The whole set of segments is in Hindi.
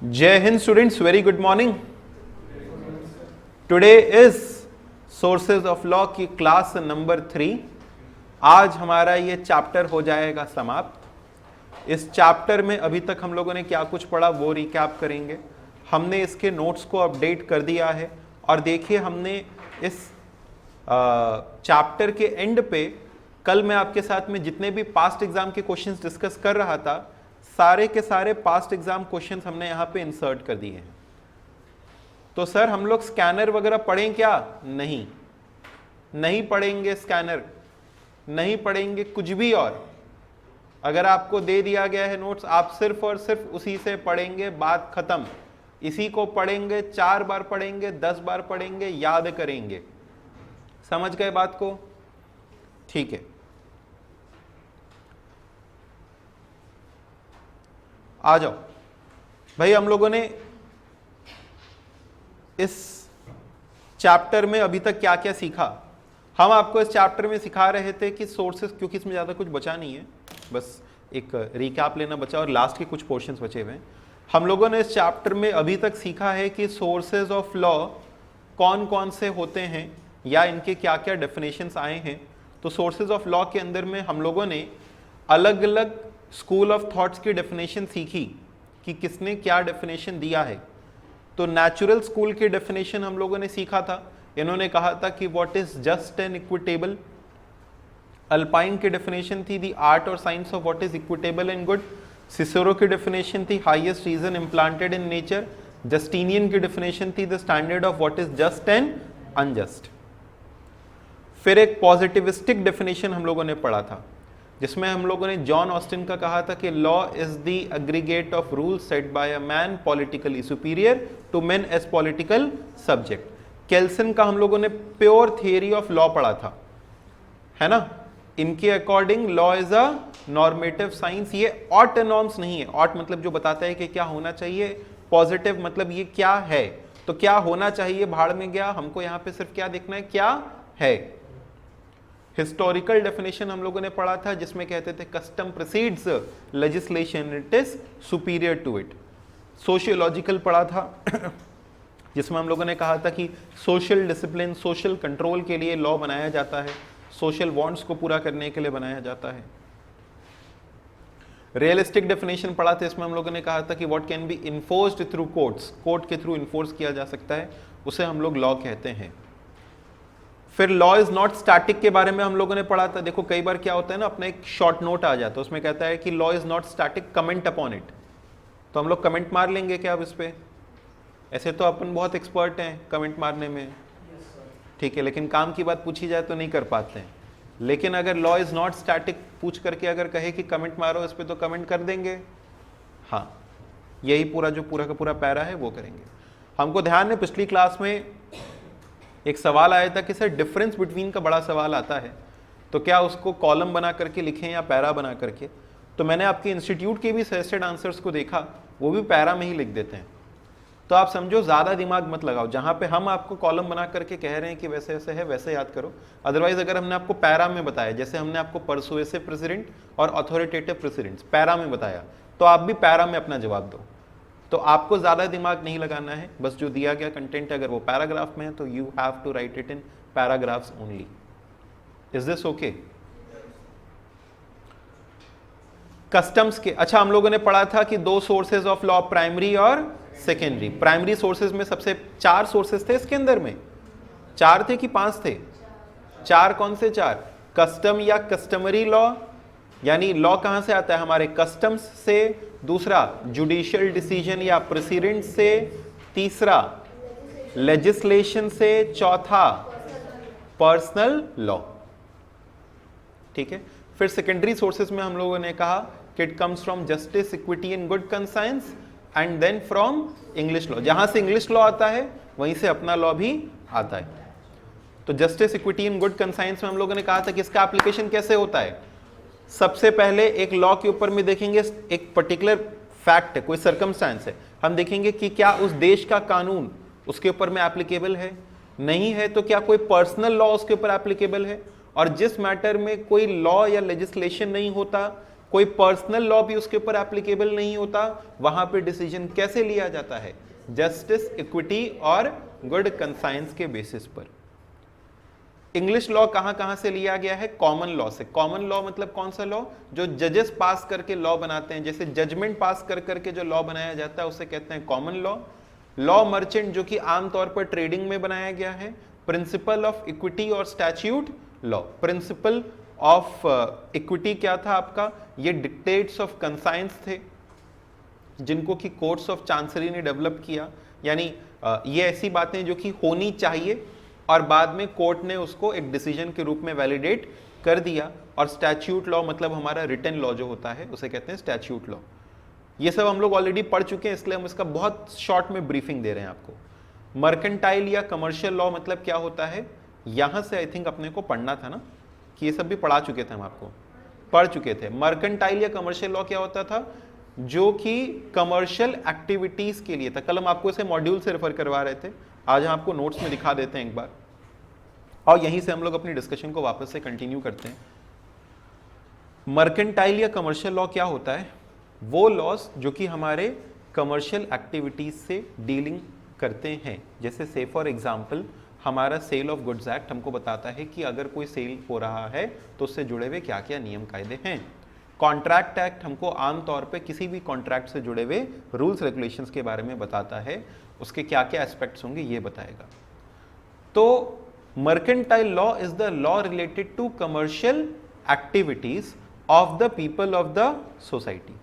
जय Hind students, very good morning. Today is sources of law की क्लास नंबर 3। आज हमारा ये चैप्टर हो जाएगा समाप्त। इस चैप्टर में अभी तक हम लोगों ने क्या कुछ पढ़ा वो रिकैप करेंगे। हमने इसके नोट्स को अपडेट कर दिया है और देखिए हमने इस चैप्टर के एंड पे कल मैं आपके साथ में जितने भी पास्ट एग्जाम के क्वेश्चंस डिस्कस कर रहा था, सारे के सारे पास्ट एग्जाम क्वेश्चंस हमने यहां पे इंसर्ट कर दिए हैं। तो सर हम लोग स्कैनर वगैरह पढ़ें क्या? नहीं पढ़ेंगे, स्कैनर नहीं पढ़ेंगे कुछ भी। और अगर आपको दे दिया गया है नोट्स, आप सिर्फ और सिर्फ उसी से पढ़ेंगे, बात खत्म। इसी को पढ़ेंगे, 4 बार पढ़ेंगे, 10 बार पढ़ेंगे, याद करेंगे। समझ गए बात को? ठीक है, आ जाओ भाई। हम लोगों ने इस चैप्टर में अभी तक क्या क्या सीखा? हम आपको इस चैप्टर में सिखा रहे थे कि सोर्सेस, क्योंकि इसमें ज़्यादा कुछ बचा नहीं है, बस एक रिकैप लेना बचा और लास्ट के कुछ पोर्शंस बचे हुए हैं। हम लोगों ने इस चैप्टर में अभी तक सीखा है कि सोर्सेज ऑफ लॉ कौन कौन से होते हैं या इनके क्या क्या डेफिनेशंस आए हैं। तो सोर्सेज ऑफ लॉ के अंदर में हम लोगों ने अलग अलग स्कूल ऑफ थॉट्स की डेफिनेशन सीखी कि किसने क्या डेफिनेशन दिया है। तो नेचुरल स्कूल की डेफिनेशन हम लोगों ने सीखा था। इन्होंने कहा था कि what is just and equitable. Ulpian की डेफिनेशन थी द आर्ट और science of what is equitable and good. Cicero की डेफिनेशन थी highest reason implanted in nature. Justinian की डेफिनेशन थी the standard of what is just and unjust. फिर एक पॉजिटिविस्टिक डेफिनेशन हम लोगों ने पढ़ा था, जिसमें हम लोगों ने जॉन ऑस्टिन का कहा था कि law is the aggregate of rules set by a man politically superior to men as political subject. Kelsen का हम लोगों ने प्योर थियरी ऑफ लॉ पढ़ा था, है ना। इनके according law is a normative science. ये ऑट नॉर्म्स नहीं है। ऑट मतलब जो बताता है कि क्या होना चाहिए, पॉजिटिव मतलब ये क्या है, तो क्या होना चाहिए भाड़ में गया। हमको यहाँ पे सिर्फ क्या देखना है, क्या है। हिस्टोरिकल डेफिनेशन हम लोगों ने पढ़ा था, जिसमें कहते थे custom precedes legislation, it is superior to it. Sociological पढ़ा था जिसमें हम लोगों ने कहा था कि सोशल डिसिप्लिन, सोशल कंट्रोल के लिए लॉ बनाया जाता है, सोशल वांट्स को पूरा करने के लिए बनाया जाता है। रियलिस्टिक डेफिनेशन पढ़ा था, इसमें हम लोगों ने कहा था कि what can be enforced through courts, court के थ्रू इन्फोर्स किया जा सकता है, उसे हम लोग लॉ कहते हैं। फिर लॉ इज नॉट स्टैटिक के बारे में हम लोगों ने पढ़ा था। देखो कई बार क्या होता है ना, अपना एक शॉर्ट नोट आ जाता है, उसमें कहता है कि law is not static, comment upon it. तो हम लोग कमेंट मार लेंगे क्या अब इस पे? ऐसे तो अपन बहुत एक्सपर्ट हैं कमेंट मारने में, ठीक है, लेकिन काम की बात पूछी जाए तो नहीं कर पाते हैं। लेकिन अगर लॉ इज नॉट स्टैटिक पूछ करके अगर कहे कि कमेंट मारो इस पे, तो कमेंट कर देंगे। हाँ, यही पूरा जो पूरा का पूरा पैरा है वो करेंगे। हमको ध्यान है पिछली क्लास में एक सवाल आया था कि सर डिफरेंस बिटवीन का बड़ा सवाल आता है, तो क्या उसको कॉलम बना करके लिखें या पैरा बना करके। तो मैंने आपके इंस्टीट्यूट के भी सजेस्टेड आंसर्स को देखा, वो भी पैरा में ही लिख देते हैं। तो आप समझो ज़्यादा दिमाग मत लगाओ, जहाँ पे हम आपको कॉलम बना करके कह रहे हैं कि वैसे ऐसे है वैसे याद करो। अदरवाइज अगर हमने आपको पैरा में बताया, जैसे हमने आपको परसुएसिव प्रेसिडेंट और अथॉरिटेटिव प्रेसिडेंट्स पैरा में बताया, तो आप भी पैरा में अपना जवाब दो। तो आपको ज़्यादा दिमाग नहीं लगाना है, बस जो दिया गया कंटेंट अगर वो पैराग्राफ में है तो you have to write it in paragraphs only. Is this okay? Customs के, अच्छा हम लोगों ने पढ़ा था कि 2 सोर्सेज ऑफ लॉ, प्राइमरी और सेकेंडरी। प्राइमरी सोर्सेज में सबसे 4 सोर्सेज थे इसके अंदर में, 4 थे कि 5 थे? 4। कौन से 4? कस्टम या कस्टमरी लॉ, यानी लॉ कहां से आता है हमारे, कस्टम्स से। दूसरा जुडिशियल डिसीजन या प्रेसिडेंट से। तीसरा लेजिस्लेशन से। चौथा पर्सनल लॉ, ठीक है। फिर सेकेंडरी सोर्सेज में हम लोगों ने कहा कि it comes from justice, equity and good conscience and then from English law. जहां से इंग्लिश लॉ आता है वहीं से अपना लॉ भी आता है। तो justice, equity and good conscience में हम लोगों ने कहा था कि इसका एप्लीकेशन कैसे होता है। सबसे पहले एक लॉ के ऊपर में देखेंगे, एक पर्टिकुलर फैक्ट है, कोई सर्कमस्टांस है, हम देखेंगे कि क्या उस देश का कानून उसके ऊपर में एप्लीकेबल है, नहीं है तो क्या कोई पर्सनल लॉ उसके ऊपर एप्लीकेबल है। और जिस मैटर में कोई लॉ या लेजिस्लेशन नहीं होता, कोई पर्सनल लॉ भी उसके ऊपर एप्लीकेबल नहीं होता, वहां पे डिसीजन कैसे लिया जाता है? जस्टिस, इक्विटी और गुड कंसाइंस के बेसिस पर। इंग्लिश लॉ कहां कहां से लिया गया है? कॉमन लॉ से। कॉमन लॉ मतलब कौन सा लॉ? जो जजेस पास करके लॉ बनाते हैं, जैसे जजमेंट पास कर करके जो लॉ बनाया जाता है उसे कहते हैं कॉमन लॉ। लॉ मर्चेंट जो कि आमतौर पर ट्रेडिंग में बनाया गया है। प्रिंसिपल ऑफ इक्विटी और statute law. Principle of equity क्या था आपका? ये डिक्टेट्स ऑफ कंसाइंस थे जिनको कि कोर्ट्स ऑफ चांसरी ने डेवलप किया, यानी ये ऐसी बातें जो कि होनी चाहिए और बाद में कोर्ट ने उसको एक डिसीजन के रूप में वैलिडेट कर दिया। और स्टैट्यूट लॉ मतलब हमारा रिटन लॉ जो होता है उसे कहते हैं स्टैट्यूट लॉ। ये सब हम लोग ऑलरेडी पढ़ चुके हैं, इसलिए हम इसका बहुत शॉर्ट में ब्रीफिंग दे रहे हैं आपको। मर्केंटाइल या कमर्शियल लॉ मतलब क्या होता है? यहां से आई थिंक अपने को पढ़ना था ना, कि ये सब भी पढ़ा चुके थे, हम आपको पढ़ चुके थे। मर्केंटाइल या कमर्शियल लॉ क्या होता था? जो कि कमर्शियल एक्टिविटीज के लिए था। कल हम आपको इसे मॉड्यूल से रेफर करवा रहे थे, आज हम आपको नोट्स में दिखा देते हैं एक बार, और यहीं से हम लोग अपनी डिस्कशन को वापस से कंटिन्यू करते हैं। मर्केंटाइल या कमर्शियल लॉ क्या होता है? वो लॉस जो कि हमारे कमर्शियल एक्टिविटीज से डीलिंग करते हैं। जैसे से फॉर एग्जांपल हमारा सेल ऑफ गुड्स एक्ट हमको बताता है कि अगर कोई सेल हो रहा है तो उससे जुड़े हुए क्या क्या नियम कायदे हैं। कॉन्ट्रैक्ट एक्ट हमको आमतौर पे किसी भी कॉन्ट्रैक्ट से जुड़े हुए रूल्स रेगुलेशंस के बारे में बताता है, उसके क्या क्या एस्पेक्ट्स होंगे ये बताएगा। तो mercantile law is the law related to commercial activities of the people of the society.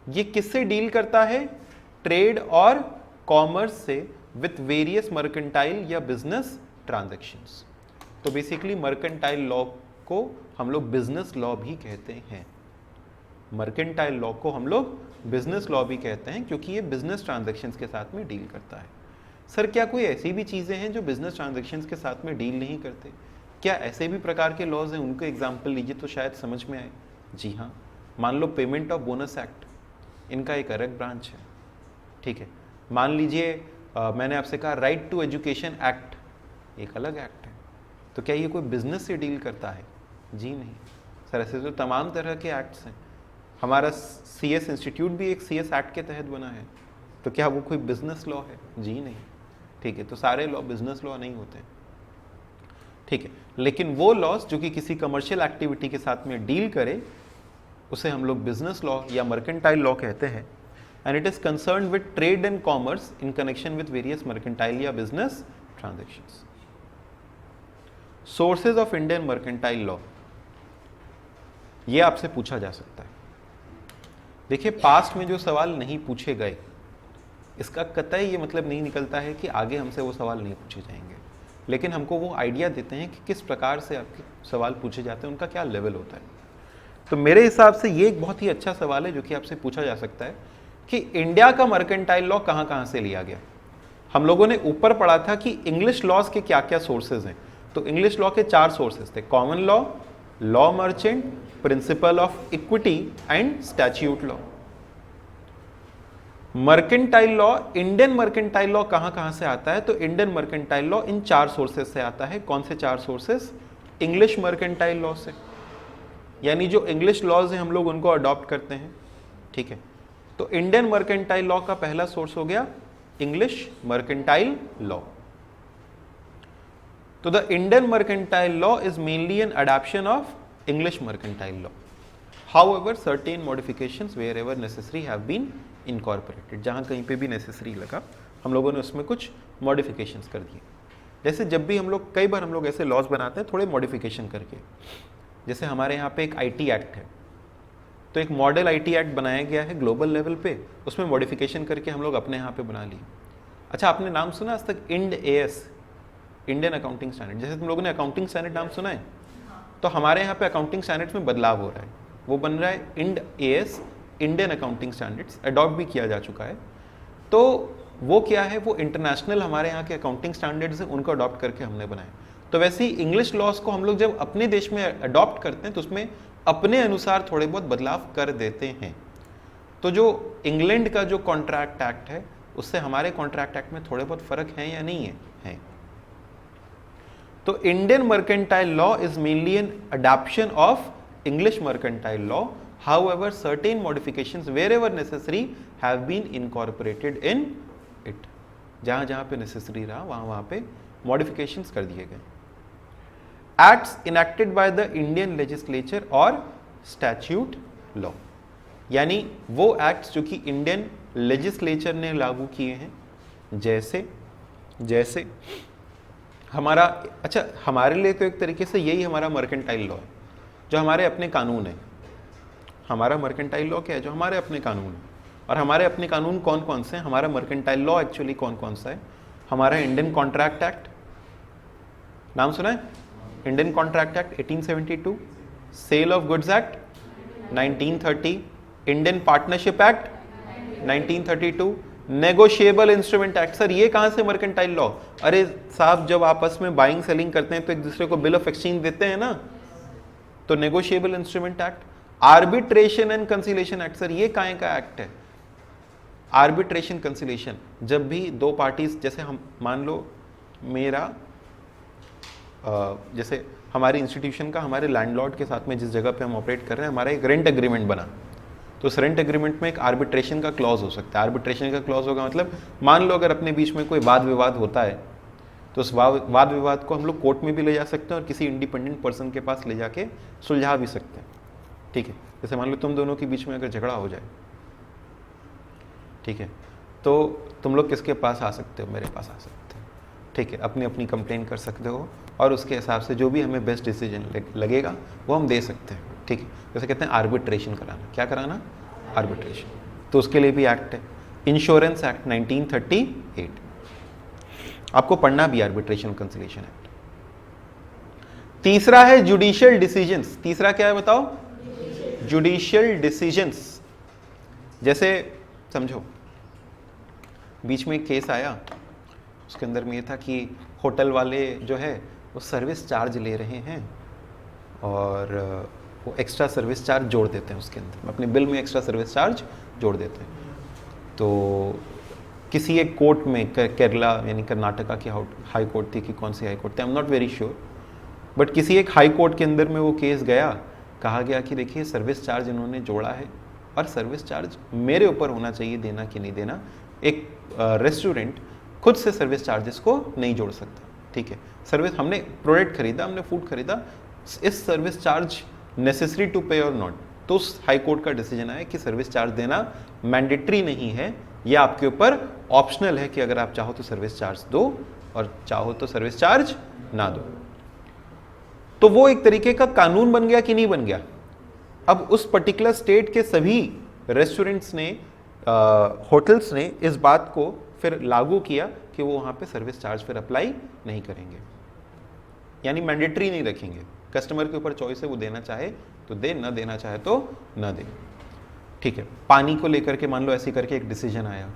ये किससे डील करता है? ट्रेड और कॉमर्स से विथ वेरियस मर्केंटाइल या बिजनेस ट्रांजैक्शंस। तो बेसिकली मर्केंटाइल लॉ को हम लोग बिजनेस लॉ भी कहते हैं। मर्केंटाइल लॉ को हम लोग बिजनेस लॉ भी कहते हैं क्योंकि ये बिजनेस ट्रांजैक्शंस के साथ में डील करता है। सर क्या कोई ऐसी भी चीजें हैं जो बिजनेस ट्रांजैक्शंस के साथ में डील नहीं करते? क्या ऐसे भी प्रकार के लॉज हैं? उनको एग्जांपल लीजिए तो शायद समझ में आए। जी हाँ, मान लो पेमेंट ऑफ बोनस एक्ट, इनका एक अलग ब्रांच है, ठीक है। मान लीजिए मैंने आपसे कहा राइट टू एजुकेशन एक्ट, एक अलग एक्ट है। तो क्या ये कोई बिजनेस से डील करता है? जी नहीं सर, ऐसे तो तमाम तरह के एक्ट्स हैं। हमारा CS इंस्टीट्यूट भी एक CS एक्ट के तहत बना है, तो क्या वो कोई बिजनेस लॉ है? जी नहीं, ठीक है। तो सारे लॉ बिजनेस लॉ नहीं होते, ठीक है। लेकिन वो लॉस जो कि किसी कमर्शियल एक्टिविटी के साथ में डील करे उसे हम लोग बिजनेस लॉ या मर्केंटाइल लॉ कहते हैं। And it is concern with trade and commerce in connection with various mercantile या business transactions. Sources of Indian mercantile law, ये आपसे पूछा जा सकता है। देखिए पास्ट में जो सवाल नहीं पूछे गए इसका कतई ये मतलब नहीं निकलता है कि आगे हमसे वो सवाल नहीं पूछे जाएंगे, लेकिन हमको वो आइडिया देते हैं कि किस प्रकार से आपके सवाल पूछे जाते हैं, उनका क्या लेवल होता है। तो मेरे हिसाब से ये एक बहुत ही अच्छा सवाल है जो कि आपसे पूछा जा सकता है कि इंडिया का मर्केंटाइल लॉ कहां कहां से लिया गया। हम लोगों ने ऊपर पढ़ा था कि इंग्लिश लॉज के क्या क्या सोर्सेज हैं। तो इंग्लिश लॉ के 4 सोर्सेज थे, common law, law merchant, principle of equity and statute law. Mercantile law, Indian mercantile law कहां कहां से आता है? तो Indian mercantile law in 4 sources से आता है। कौन से 4 सोर्सेज? इंग्लिश मर्केंटाइल लॉ से, यानी जो इंग्लिश लॉज हैं हम लोग उनको अडॉप्ट करते हैं, ठीक है। तो इंडियन मर्केंटाइल लॉ का पहला सोर्स हो गया इंग्लिश मर्केंटाइल लॉ। तो the Indian mercantile law is mainly an adoption of English mercantile law, however certain modifications wherever necessary have been incorporated। जहां कहीं पे भी नेसेसरी लगा हम लोगों ने उसमें कुछ मॉडिफिकेशंस कर दिए। जैसे जब भी हम लोग, कई बार हम लोग ऐसे लॉज बनाते हैं थोड़े मॉडिफिकेशन करके, जैसे हमारे यहाँ पे एक IT एक्ट है, तो एक मॉडल IT एक्ट बनाया गया है ग्लोबल लेवल पे, उसमें मॉडिफिकेशन करके हम लोग अपने यहाँ पे बना लिए। अच्छा, आपने नाम सुना आज तक Ind AS, Indian accounting standard? जैसे तुम लोगों ने अकाउंटिंग स्टैंडर्ड नाम सुना है, तो हमारे यहाँ पे अकाउंटिंग स्टैंडर्ड्स में बदलाव हो रहा है, वो बन रहा है Ind AS, Indian accounting standards, adopt भी किया जा चुका है। तो वो क्या है? वो इंटरनेशनल हमारे यहाँ के अकाउंटिंग स्टैंडर्ड्स हैं, उनको अडॉप्ट करके हमने बनाए। तो वैसे ही इंग्लिश लॉज को हम लोग जब अपने देश में अडॉप्ट करते हैं तो उसमें अपने अनुसार थोड़े बहुत बदलाव कर देते हैं। तो जो इंग्लैंड का जो कॉन्ट्रैक्ट एक्ट है उससे हमारे कॉन्ट्रैक्ट एक्ट में थोड़े बहुत फर्क है या नहीं है? है। तो Indian mercantile law is mainly an adoption of English mercantile law, However, certain modifications wherever necessary have been incorporated in it. जहां जहां पे necessary रहा वहां वहां पे modifications कर दिए गए. Acts enacted by the Indian legislature or statute law. यानी वो acts जो कि इंडियन लेजिस्लेचर ने लागू किए हैं, जैसे हमारा, अच्छा हमारे लिए तो एक तरीके से यही हमारा मर्केंटाइल लॉ है, जो हमारे अपने कानून है. हमारा मर्केंटाइल लॉ क्या है? जो हमारे अपने कानून है. और हमारे अपने कानून कौन कौन से हैं? हमारा मर्केंटाइल लॉ एक्चुअली कौन कौन सा है? हमारा इंडियन कॉन्ट्रैक्ट एक्ट, नाम सुना है? Indian contract act 1872, sale of goods act 1930, Indian partnership act 1932, negotiable instrument act. Sir ये कहां से मर्केंटाइल लॉ? अरे साहब जब आपस में बाइंग सेलिंग करते हैं तो एक दूसरे को बिल ऑफ एक्सचेंज देते हैं ना, तो negotiable instrument act. Arbitration and conciliation act, sir ये काहे का एक्ट है? आर्बिट्रेशन कंसिलेशन, जब भी दो पार्टीज, जैसे हम मान लो मेरा जैसे हमारी इंस्टीट्यूशन का हमारे लैंडलॉर्ड के साथ में जिस जगह पे हम ऑपरेट कर रहे हैं, हमारा एक रेंट एग्रीमेंट बना, तो उस रेंट एग्रीमेंट में एक आर्बिट्रेशन का क्लॉज हो सकता है. आर्बिट्रेशन का क्लॉज होगा मतलब मान लो अगर अपने बीच में कोई वाद विवाद होता है तो उस वाद विवाद को हम लोग कोर्ट में भी ले जा सकते हैं और किसी इंडिपेंडेंट पर्सन के पास ले जाके सुलझा भी सकते हैं. ठीक है, जैसे मान लो तुम दोनों के बीच में अगर झगड़ा हो जाए, ठीक है, तो तुम लोग किसके पास आ सकते हो? मेरे पास आ सकते हो. ठीक है, अपनी अपनी कंप्लेन कर सकते हो और उसके हिसाब से जो भी हमें बेस्ट डिसीजन लगेगा वो हम दे सकते हैं. ठीक है, जैसे कहते हैं आर्बिट्रेशन कराना. क्या कराना? आर्बिट्रेशन. तो उसके लिए भी एक्ट है. इंश्योरेंस एक्ट 1938, आपको पढ़ना भी आर्बिट्रेशन कंसिलेशन एक्ट. तीसरा है जुडिशियल डिसीजंस. तीसरा क्या है बताओ? Judicial decisions. जैसे समझो बीच में एक केस आया, उसके अंदर में ये था कि होटल वाले जो है वो सर्विस चार्ज ले रहे हैं और वो एक्स्ट्रा सर्विस चार्ज जोड़ देते हैं उसके अंदर, अपने बिल में एक्स्ट्रा सर्विस चार्ज जोड़ देते हैं. तो किसी एक कोर्ट में, केरला यानी कर्नाटका की हाई कोर्ट थी कि कौन सी हाई कोर्ट थी, I am not very sure, but किसी एक हाई कोर्ट के अंदर में वो केस गया. कहा गया कि देखिए सर्विस चार्ज इन्होंने जोड़ा है और सर्विस चार्ज मेरे ऊपर होना चाहिए देना कि नहीं देना. एक रेस्टोरेंट खुद से सर्विस चार्जेस को नहीं जोड़ सकता. ठीक है, सर्विस हमने प्रोडक्ट खरीदा, हमने फूड खरीदा, इस सर्विस चार्ज नेसेसरी टू पे और नॉट. तो उस हाई कोर्ट का डिसीजन आया कि सर्विस चार्ज देना मैंडेटरी नहीं है, यह आपके ऊपर ऑप्शनल है कि अगर आप चाहो तो सर्विस चार्ज दो और चाहो तो सर्विस चार्ज ना दो. तो वो एक तरीके का कानून बन गया कि नहीं बन गया? अब उस पर्टिकुलर स्टेट के सभी रेस्टोरेंट्स ने, होटल्स ने इस बात को फिर लागू किया कि वो वहां पे सर्विस चार्ज फिर अप्लाई नहीं करेंगे, यानी मैंडेटरी नहीं रखेंगे. कस्टमर के ऊपर चॉइस है, वो देना चाहे तो दे, ना देना चाहे तो ना दे. ठीक है, पानी को लेकर के मान लो ऐसे करके एक डिसीजन आया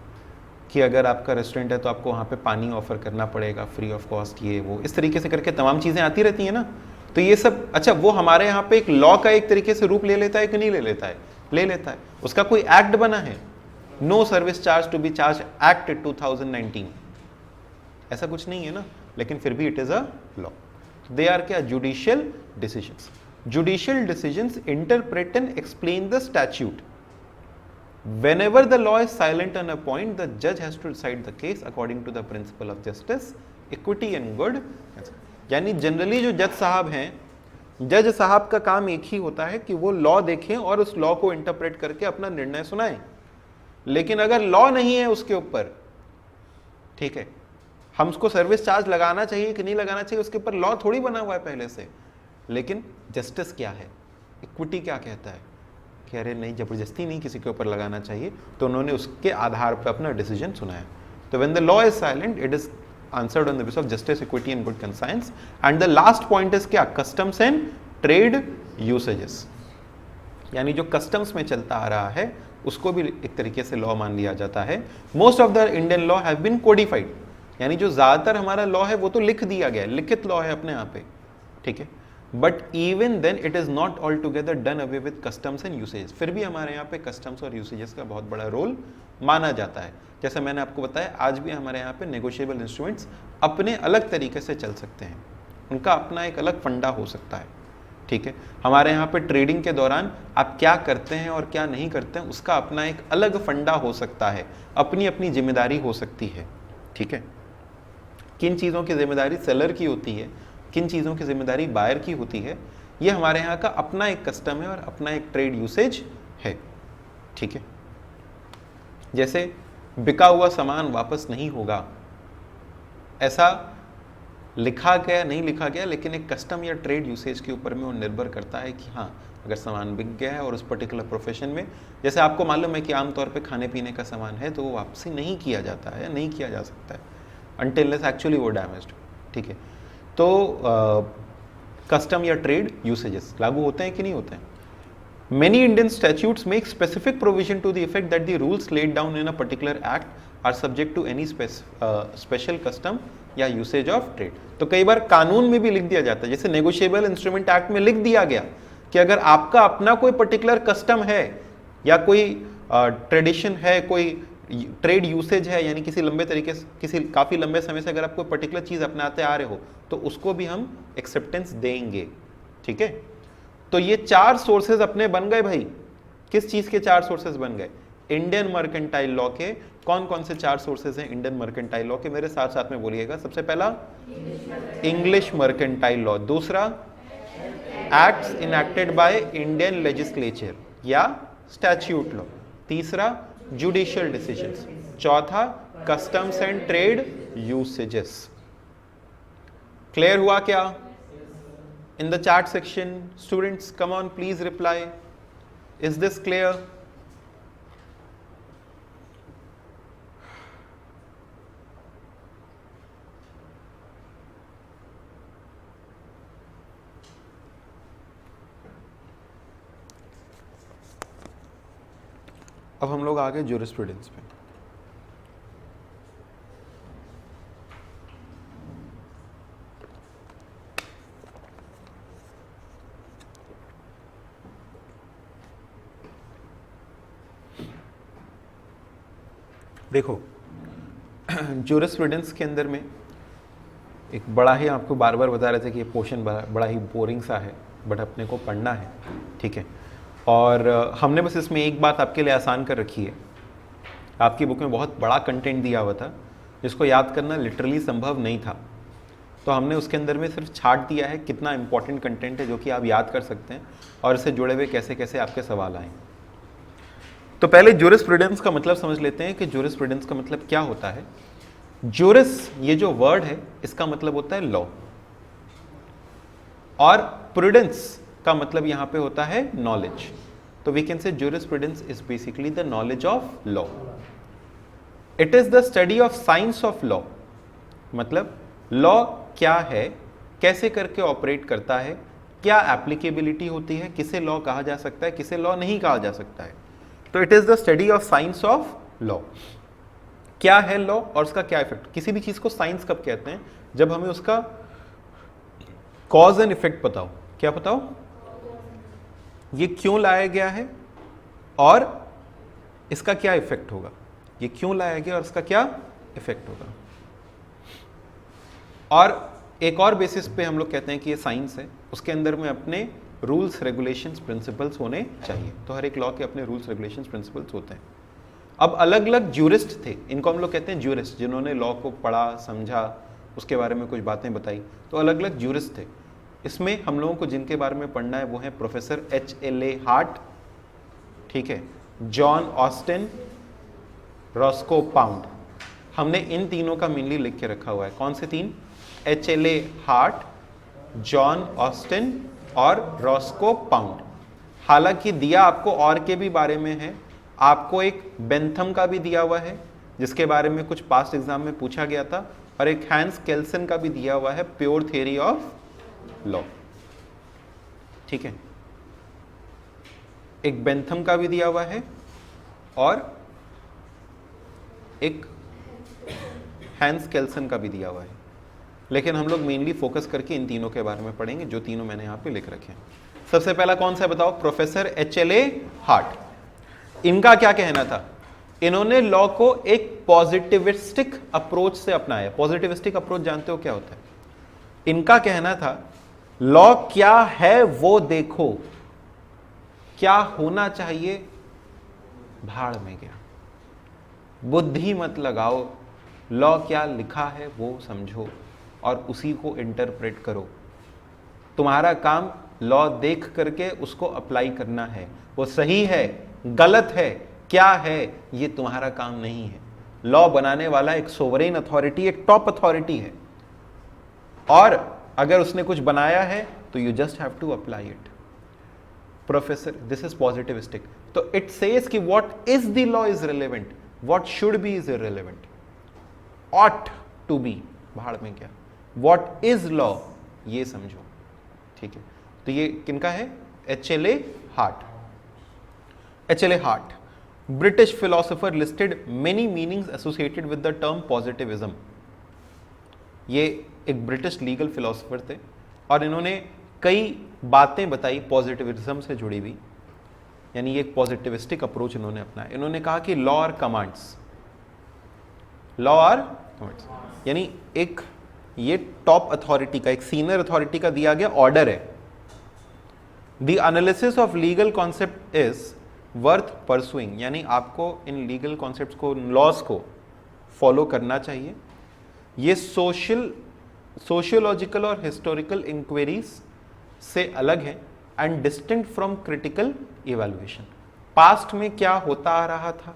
कि अगर आपका रेस्टोरेंट है तो आपको वहाँ पे पानी ऑफर करना पड़ेगा फ्री ऑफ कॉस्ट, ये वो इस तरीके से करके तमाम चीज़ें आती रहती हैं ना. तो ये सब, अच्छा वो हमारे यहाँ पे एक लॉ का एक तरीके से रूप ले लेता है कि नहीं ले लेता है? ले लेता है. उसका कोई एक्ट बना है, no service charge to be charge act 2019, ऐसा कुछ नहीं है ना, लेकिन फिर भी it is a law. They are क्या? Judicial decisions. Judicial decisions interpret and explain the statute. Whenever the law is silent on a point, the judge has to decide the case according to the principle of justice, equity and good. यानी जनरली जो जज साहब हैं, जज साहब का काम एक ही होता है कि वो लॉ देखें और उस लॉ को इंटरप्रेट करके अपना निर्णय सुनाएं. लेकिन अगर लॉ नहीं है उसके ऊपर, ठीक है, हम उसको सर्विस चार्ज लगाना चाहिए कि नहीं लगाना चाहिए, उसके ऊपर लॉ थोड़ी बना हुआ है पहले से. लेकिन जस्टिस क्या है, इक्विटी क्या कहता है कि अरे नहीं, जबरदस्ती नहीं किसी के ऊपर लगाना चाहिए, तो उन्होंने उसके आधार पर अपना डिसीजन सुनाया. तो when the law is silent, it is answered on the basis of justice, equity and good conscience. And the last point is क्या? Customs and trade usages. यानी जो कस्टम्स में चलता आ रहा है उसको भी एक तरीके से लॉ मान लिया जाता है. Most of the Indian law have been codified, यानी जो ज्यादातर हमारा लॉ है वो तो लिख दिया गया है, लिखित लॉ है अपने यहाँ पे. ठीक है, but even then it is not altogether done away with customs and usages. फिर भी हमारे यहाँ पे कस्टम्स और यूसेजेस का बहुत बड़ा रोल माना जाता है. जैसे मैंने आपको बताया, आज भी हमारे यहाँ पे नेगोशिएबल इंस्ट्रूमेंट्स अपने अलग तरीके से चल सकते हैं, उनका अपना एक अलग फंडा हो सकता है. ठीक है। हमारे यहाँ पे ट्रेडिंग के दौरान आप क्या करते हैं और क्या नहीं करते हैं उसका अपना एक अलग फंडा हो सकता है, अपनी अपनी जिम्मेदारी हो सकती है, ठीक है। किन चीज़ों की जिम्मेदारी सेलर की होती है, किन चीज़ों की जिम्मेदारी बायर की होती है, ये हमारे यहाँ का अपना एक कस्टम है और अपना एक ट्रेड यूसेज है, ठीक है। जैसे बिका हुआ सामान वापस नहीं होगा, ऐसा लिखा गया नहीं लिखा गया, लेकिन एक कस्टम या ट्रेड यूसेज के ऊपर में वो निर्भर करता है कि हाँ अगर सामान बिक गया है और उस पर्टिकुलर प्रोफेशन में, जैसे आपको मालूम है कि आमतौर पे खाने पीने का सामान है तो वो वापसी नहीं किया जाता है या नहीं किया जा सकता है अनटिल एक्चुअली वो डैमेज्ड, ठीक है। तो कस्टम या ट्रेड यूसेजेस लागू होते हैं कि नहीं होते हैं। Many Indian statutes make specific provision to the effect that the rules laid down in a particular act are subject to any special custom या यूसेज ऑफ ट्रेड। तो कई बार कानून में भी लिख दिया जाता है, जैसे नेगोशिएबल इंस्ट्रूमेंट एक्ट में लिख दिया गया कि अगर आपका अपना कोई पर्टिकुलर कस्टम है या कोई ट्रेडिशन है, कोई ट्रेड यूसेज है, यानी किसी लंबे तरीके से किसी काफ़ी लंबे समय से अगर आप कोई पर्टिकुलर चीज़ अपनाते आ रहे हो तो उसको भी हम एक्सेप्टेंस देंगे, ठीक है। तो ये 4 सोर्सेज अपने बन गए भाई। किस चीज़ के 4 सोर्सेज बन गए? इंडियन मर्केंटाइल लॉ के। कौन कौन से 4 सोर्सेज हैं इंडियन मर्केंटाइल लॉ के? मेरे साथ साथ में बोलिएगा। सबसे पहला इंग्लिश मर्केंटाइल लॉ, दूसरा acts enacted by Indian legislature या स्टैट्यूट लॉ, तीसरा जुडिशियल डिसीजंस, चौथा customs and trade usages. Clear हुआ क्या? In the chat section, students, come on, please reply. Is this clear? अब हम लोग आ गए ज्यूरिस्प्रूडेंस पे। देखो, ज्यूरिस्प्रूडेंस के अंदर में एक बड़ा ही, आपको बार बार बता रहे थे कि ये पोर्शन बड़ा ही बोरिंग सा है, बट अपने को पढ़ना है, ठीक है। और हमने बस इसमें एक बात आपके लिए आसान कर रखी है। आपकी बुक में बहुत बड़ा कंटेंट दिया हुआ था जिसको याद करना लिटरली संभव नहीं था, तो हमने उसके अंदर में सिर्फ छाट दिया है कितना इंपॉर्टेंट कंटेंट है जो कि आप याद कर सकते हैं और इससे जुड़े हुए कैसे कैसे आपके सवाल आए। तो पहले ज्यूरिस्प्रूडेंस का मतलब समझ लेते हैं कि ज्यूरिस्प्रूडेंस का मतलब क्या होता है। ज्यूरिस, ये जो वर्ड है, इसका मतलब होता है लॉ, और प्रूडेंस का मतलब यहां पे होता है नॉलेज। तो we can say jurisprudence is basically the knowledge of law. It is the study of science of law, मतलब लॉ क्या है, कैसे करके ऑपरेट करता है, क्या एप्लीकेबिलिटी होती है, किसे लॉ कहा जा सकता है, किसे लॉ नहीं कहा जा सकता है। तो it is the study of science of law. क्या है लॉ और उसका क्या इफेक्ट। किसी भी चीज को साइंस कब कहते हैं? जब हमें उसका कॉज एंड इफेक्ट पता हो। क्या बताओ? ये क्यों लाया गया है और इसका क्या इफेक्ट होगा। ये क्यों लाया गया और इसका क्या इफेक्ट होगा। और एक और बेसिस पे हम लोग कहते हैं कि ये साइंस है, उसके अंदर में अपने रूल्स रेगुलेशंस प्रिंसिपल्स होने चाहिए। तो हर एक लॉ के अपने रूल्स रेगुलेशंस प्रिंसिपल्स होते हैं। अब अलग अलग ज्यूरिस्ट थे, इनको हम लोग कहते हैं ज्यूरिस्ट, जिन्होंने लॉ को पढ़ा, समझा, उसके बारे में कुछ बातें बताई। तो अलग अलग ज्यूरिस्ट थे। इसमें हम लोगों को जिनके बारे में पढ़ना है वो है प्रोफेसर H.L.A. हार्ट, ठीक है, जॉन ऑस्टिन, रॉस्को पाउंड। हमने इन तीनों का मेनली लिख के रखा हुआ है। कौन से तीन? H.L.A. हार्ट, जॉन ऑस्टिन और रॉस्को पाउंड। हालांकि दिया आपको और के भी बारे में है, आपको एक बेंथम का भी दिया हुआ है जिसके बारे में कुछ पास्ट एग्जाम में पूछा गया था, और एक हैंस केल्सन का भी दिया हुआ है, प्योर थियरी ऑफ लॉ, ठीक है। एक बेंथम का भी दिया हुआ है और एक हैंस केल्सन का भी दिया हुआ है, लेकिन हम लोग मेनली फोकस करके इन तीनों के बारे में पढ़ेंगे, जो तीनों मैंने यहाँ पे लिख रखे हैं। सबसे पहला कौन सा बताओ? Professor H.L.A. हार्ट। इनका क्या कहना था? इन्होंने लॉ को एक पॉजिटिविस्टिक अप्रोच से अपनाया। पॉजिटिविस्टिक अप्रोच जानते हो क्या होता है? इनका कहना था लॉ क्या है वो देखो, क्या होना चाहिए भाड़ में गया, बुद्धि मत लगाओ, लॉ क्या लिखा है वो समझो और उसी को इंटरप्रेट करो। तुम्हारा काम लॉ देख करके उसको अप्लाई करना है, वो सही है गलत है क्या है ये तुम्हारा काम नहीं है। लॉ बनाने वाला एक सोवरेन अथॉरिटी, एक टॉप अथॉरिटी है, और अगर उसने कुछ बनाया है तो you just have to apply it. Professor this is positivistic, तो इट सेज कि what is the law is relevant, what should be is irrelevant, ought to be भाड़ में क्या, व्हाट इज लॉ ये समझो। ठीक है, तो ये किनका है? HLA heart. HLA heart, British philosopher, listed many meanings associated with the term positivism. ये एक ब्रिटिश लीगल फिलोसोफर थे और इन्होंने कई बातें बताई पॉजिटिविज्म से जुड़ी हुई, यानी एक पॉजिटिविस्टिक अप्रोच इन्होंने अपनाया। इन्होंने कहा कि law are commands, law are commands, यानी एक ये टॉप अथॉरिटी का, एक सीनियर अथॉरिटी का दिया गया ऑर्डर है। The analysis of legal concept is worth pursuing, यानी आपको इन लीगल कॉन्सेप्ट्स को, लॉज को फॉलो करना चाहिए। ये सोशियोलॉजिकल और हिस्टोरिकल इंक्वायरीज से अलग है and distinct from critical evaluation. Past में क्या होता आ रहा था,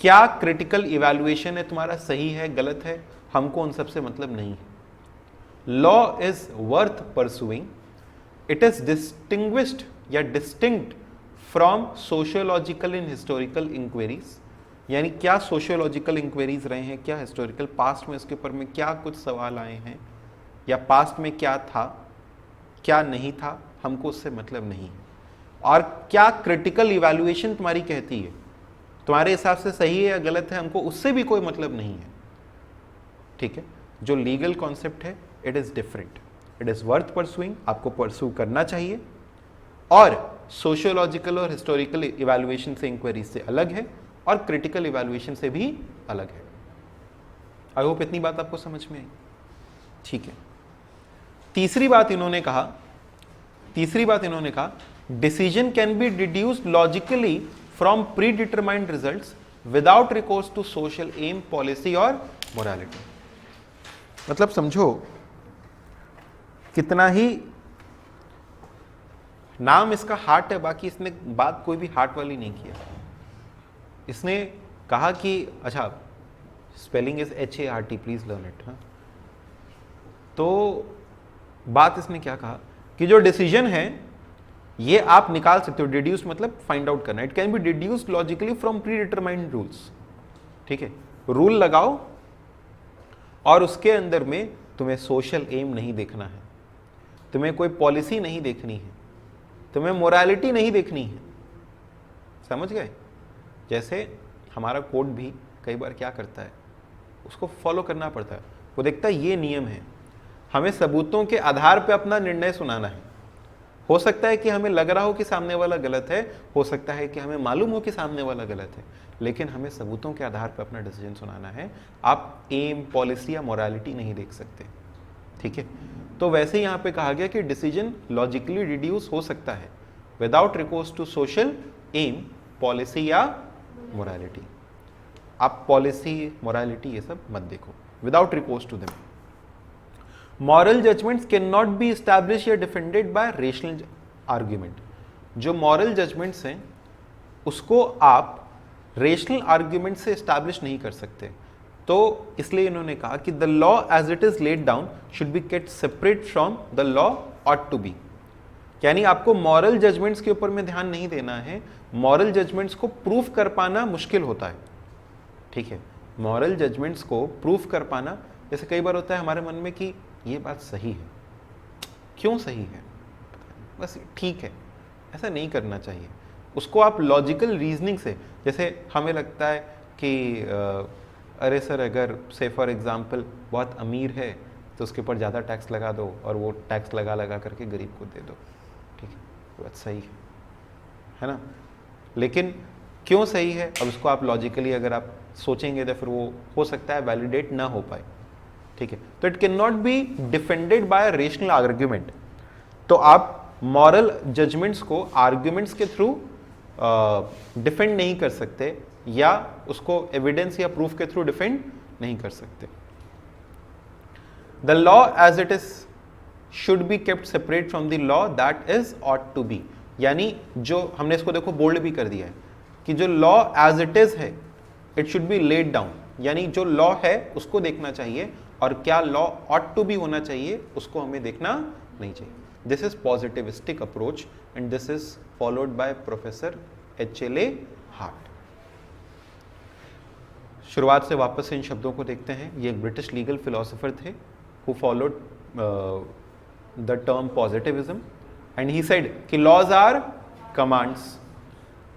क्या क्रिटिकल इवैल्यूएशन है तुम्हारा, सही है गलत है, हमको उन सब से मतलब नहीं है। Law is worth pursuing, it is distinguished या distinct from sociological and historical inquiries, यानी क्या सोशियोलॉजिकल इंक्वायरीज रहे हैं, क्या हिस्टोरिकल पास्ट में इसके ऊपर में क्या कुछ सवाल आए हैं, या पास्ट में क्या था क्या नहीं था, हमको उससे मतलब नहीं है। और क्या क्रिटिकल इवैल्यूएशन तुम्हारी कहती है, तुम्हारे हिसाब से सही है या गलत है, हमको उससे भी कोई मतलब नहीं है। ठीक है, जो लीगल कॉन्सेप्ट है it is different, it is worth pursuing, आपको परसू करना चाहिए, और सोशियोलॉजिकल और हिस्टोरिकल इवैल्यूएशन से, इंक्वायरी से अलग है, और क्रिटिकल इवैल्यूएशन से भी अलग है। आई होप इतनी बात आपको समझ में आई। ठीक है, तीसरी बात इन्होंने कहा decision can be deduced logically from predetermined results without recourse to social aim, policy और मोरालिटी। मतलब समझो कितना ही नाम इसका हार्ट है, बाकी इसने बात कोई भी हार्ट वाली नहीं किया। इसने कहा कि अच्छा spelling is HART, please learn it. तो बात इसने क्या कहा कि जो डिसीजन है ये आप निकाल सकते हो, डिड्यूस मतलब फाइंड आउट करना, it can be deduced logically from predetermined rules. ठीक है, रूल लगाओ और उसके अंदर में तुम्हें सोशल एम नहीं देखना है, तुम्हें कोई पॉलिसी नहीं देखनी है, तुम्हें मोरालिटी नहीं देखनी है। समझ गए? जैसे हमारा कोर्ट भी कई बार क्या करता है, उसको फॉलो करना पड़ता है, वो देखता है ये नियम है, हमें सबूतों के आधार पे अपना निर्णय सुनाना है। हो सकता है कि हमें लग रहा हो कि सामने वाला गलत है, हो सकता है कि हमें मालूम हो कि सामने वाला गलत है, लेकिन हमें सबूतों के आधार पर अपना डिसीजन सुनाना है। आप एम, पॉलिसी या मोरालिटी नहीं देख सकते। ठीक है, तो वैसे यहाँ पे कहा गया कि डिसीजन लॉजिकली डिड्यूस हो सकता है without recourse to social aim, policy या मोरालिटी। आप पॉलिसी, मोरालिटी ये सब मत देखो, without recourse to them. Moral judgments can not be establish or defended by rational argument. जो मॉरल जजमेंट्स हैं उसको आप रेशनल आर्ग्यूमेंट से एस्टैब्लिश नहीं कर सकते। तो इसलिए इन्होंने कहा कि the law as it is laid down should be kept separate from the law ought to be. यानी आपको मॉरल जजमेंट्स के ऊपर में ध्यान नहीं देना है, मॉरल जजमेंट्स को प्रूफ कर पाना मुश्किल होता है। ठीक है, मॉरल जजमेंट्स को प्रूफ कर पाना, जैसे कई बार होता है हमारे मन में कि ये बात सही है, क्यों सही है, बस ठीक है, ऐसा नहीं करना चाहिए। उसको आप लॉजिकल रीजनिंग से, जैसे हमें लगता है कि अरे सर अगर से फॉर एग्जांपल बहुत अमीर है तो उसके ऊपर ज़्यादा टैक्स लगा दो और वो टैक्स लगा लगा करके गरीब को दे दो। ठीक है, तो बात सही है ना, लेकिन क्यों सही है, अब उसको आप लॉजिकली अगर आप सोचेंगे तो फिर वो हो सकता है वैलिडेट ना हो पाए। ठीक है, तो it can not B defended by rational argument. तो आप मॉरल जजमेंट्स को आर्ग्यूमेंट्स के थ्रू डिफेंड नहीं कर सकते, या उसको एविडेंस या प्रूफ के थ्रू डिफेंड नहीं कर सकते। The law as it is should be kept separate from the law that is ought to be, यानी जो हमने इसको देखो बोल्ड भी कर दिया है कि जो लॉ एज इट इज है it should B laid down, यानी जो लॉ है उसको देखना चाहिए, और क्या लॉ ऑट टू बी होना चाहिए उसको हमें देखना नहीं चाहिए। This is positivistic approach and this is followed by professor HLA heart. शुरुआत से वापस इन शब्दों को देखते हैं। ये एक ब्रिटिश लीगल फिलोसोफर थे who followed the term positivism, and he said कि laws are commands,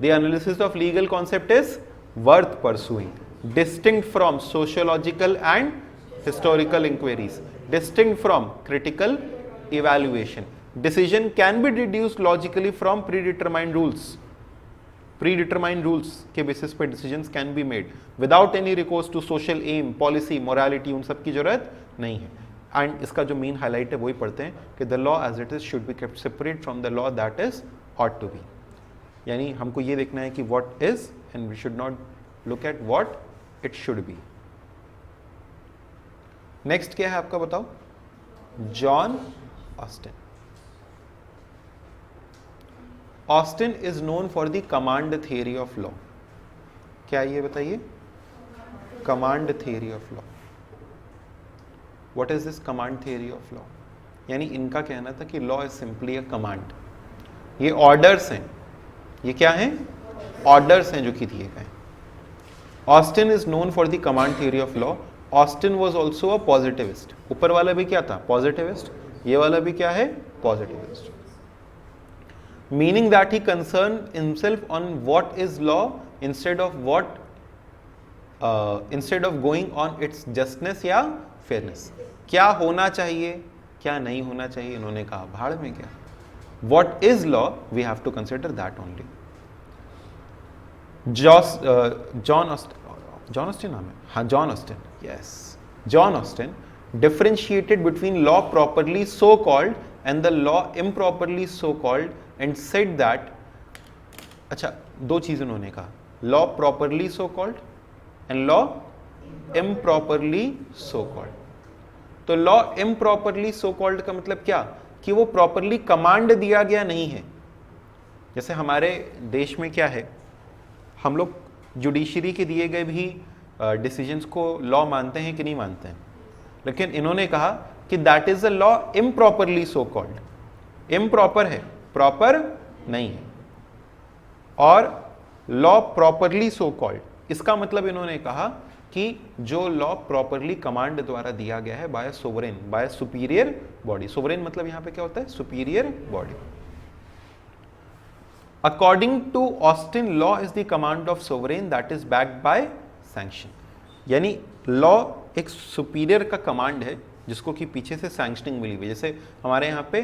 the analysis of legal concept is worth pursuing, distinct from sociological and historical inquiries, distinct from critical evaluation. Decision can be deduced logically from predetermined rules. Predetermined rules के basis पे decisions can be made without any recourse to social aim, policy, morality, उन सब की जरूरत नहीं है। एंड इसका जो मेन हाईलाइट है वही पढ़ते हैं कि the law as it is should be kept separate from the law that is ought to be, यानी हमको ये देखना है कि what is and we should not look at what it should be. Next क्या है आपका बताओ? John Austin. Austin is known for the command theory of law. क्या ये बताइए? Command theory of law. What is this command theory of law? यानी इनका कहना था कि law is simply a command, ये ऑर्डर्स हैं। ये क्या हैं? ऑर्डर्स हैं जो कि दिए गए। Austin is known for the command theory of law. Austin was also a positivist. ऊपर वाला भी क्या था? पॉजिटिविस्ट। ये वाला भी क्या है? Positivist. Meaning that he concern himself on what is law instead of going on it's justice या फेयरनेस। क्या होना चाहिए, क्या नहीं होना चाहिए, इन्होंने कहा भाड़ में क्या। What is law we have to consider that only. John Austin नाम है, हाँ John Austin, yes John Austin differentiated between law properly so called and the law improperly so called and said that, अच्छा दो चीज उन्होंने कहा, law properly so called and law improperly so called। तो law improperly so called का मतलब क्या? कि वो properly कमांड दिया गया नहीं है। जैसे हमारे देश में क्या है, हम लोग जुडिशरी के दिए गए भी डिसीजंस को लॉ मानते हैं कि नहीं मानते हैं, लेकिन इन्होंने कहा कि that is a law improperly so called. Improper है, प्रॉपर नहीं है। और लॉ प्रॉपरली सो कॉल्ड, इसका मतलब इन्होंने कहा कि जो लॉ प्रॉपरली कमांड द्वारा दिया गया है by sovereign, by superior body. Sovereign मतलब यहां पे क्या होता है? Superior body. According to Austin law is the command of sovereign that is backed by sanction. यानी लॉ एक सुपीरियर का कमांड है जिसको कि पीछे से सैंक्शनिंग मिली हुई। जैसे हमारे यहाँ पे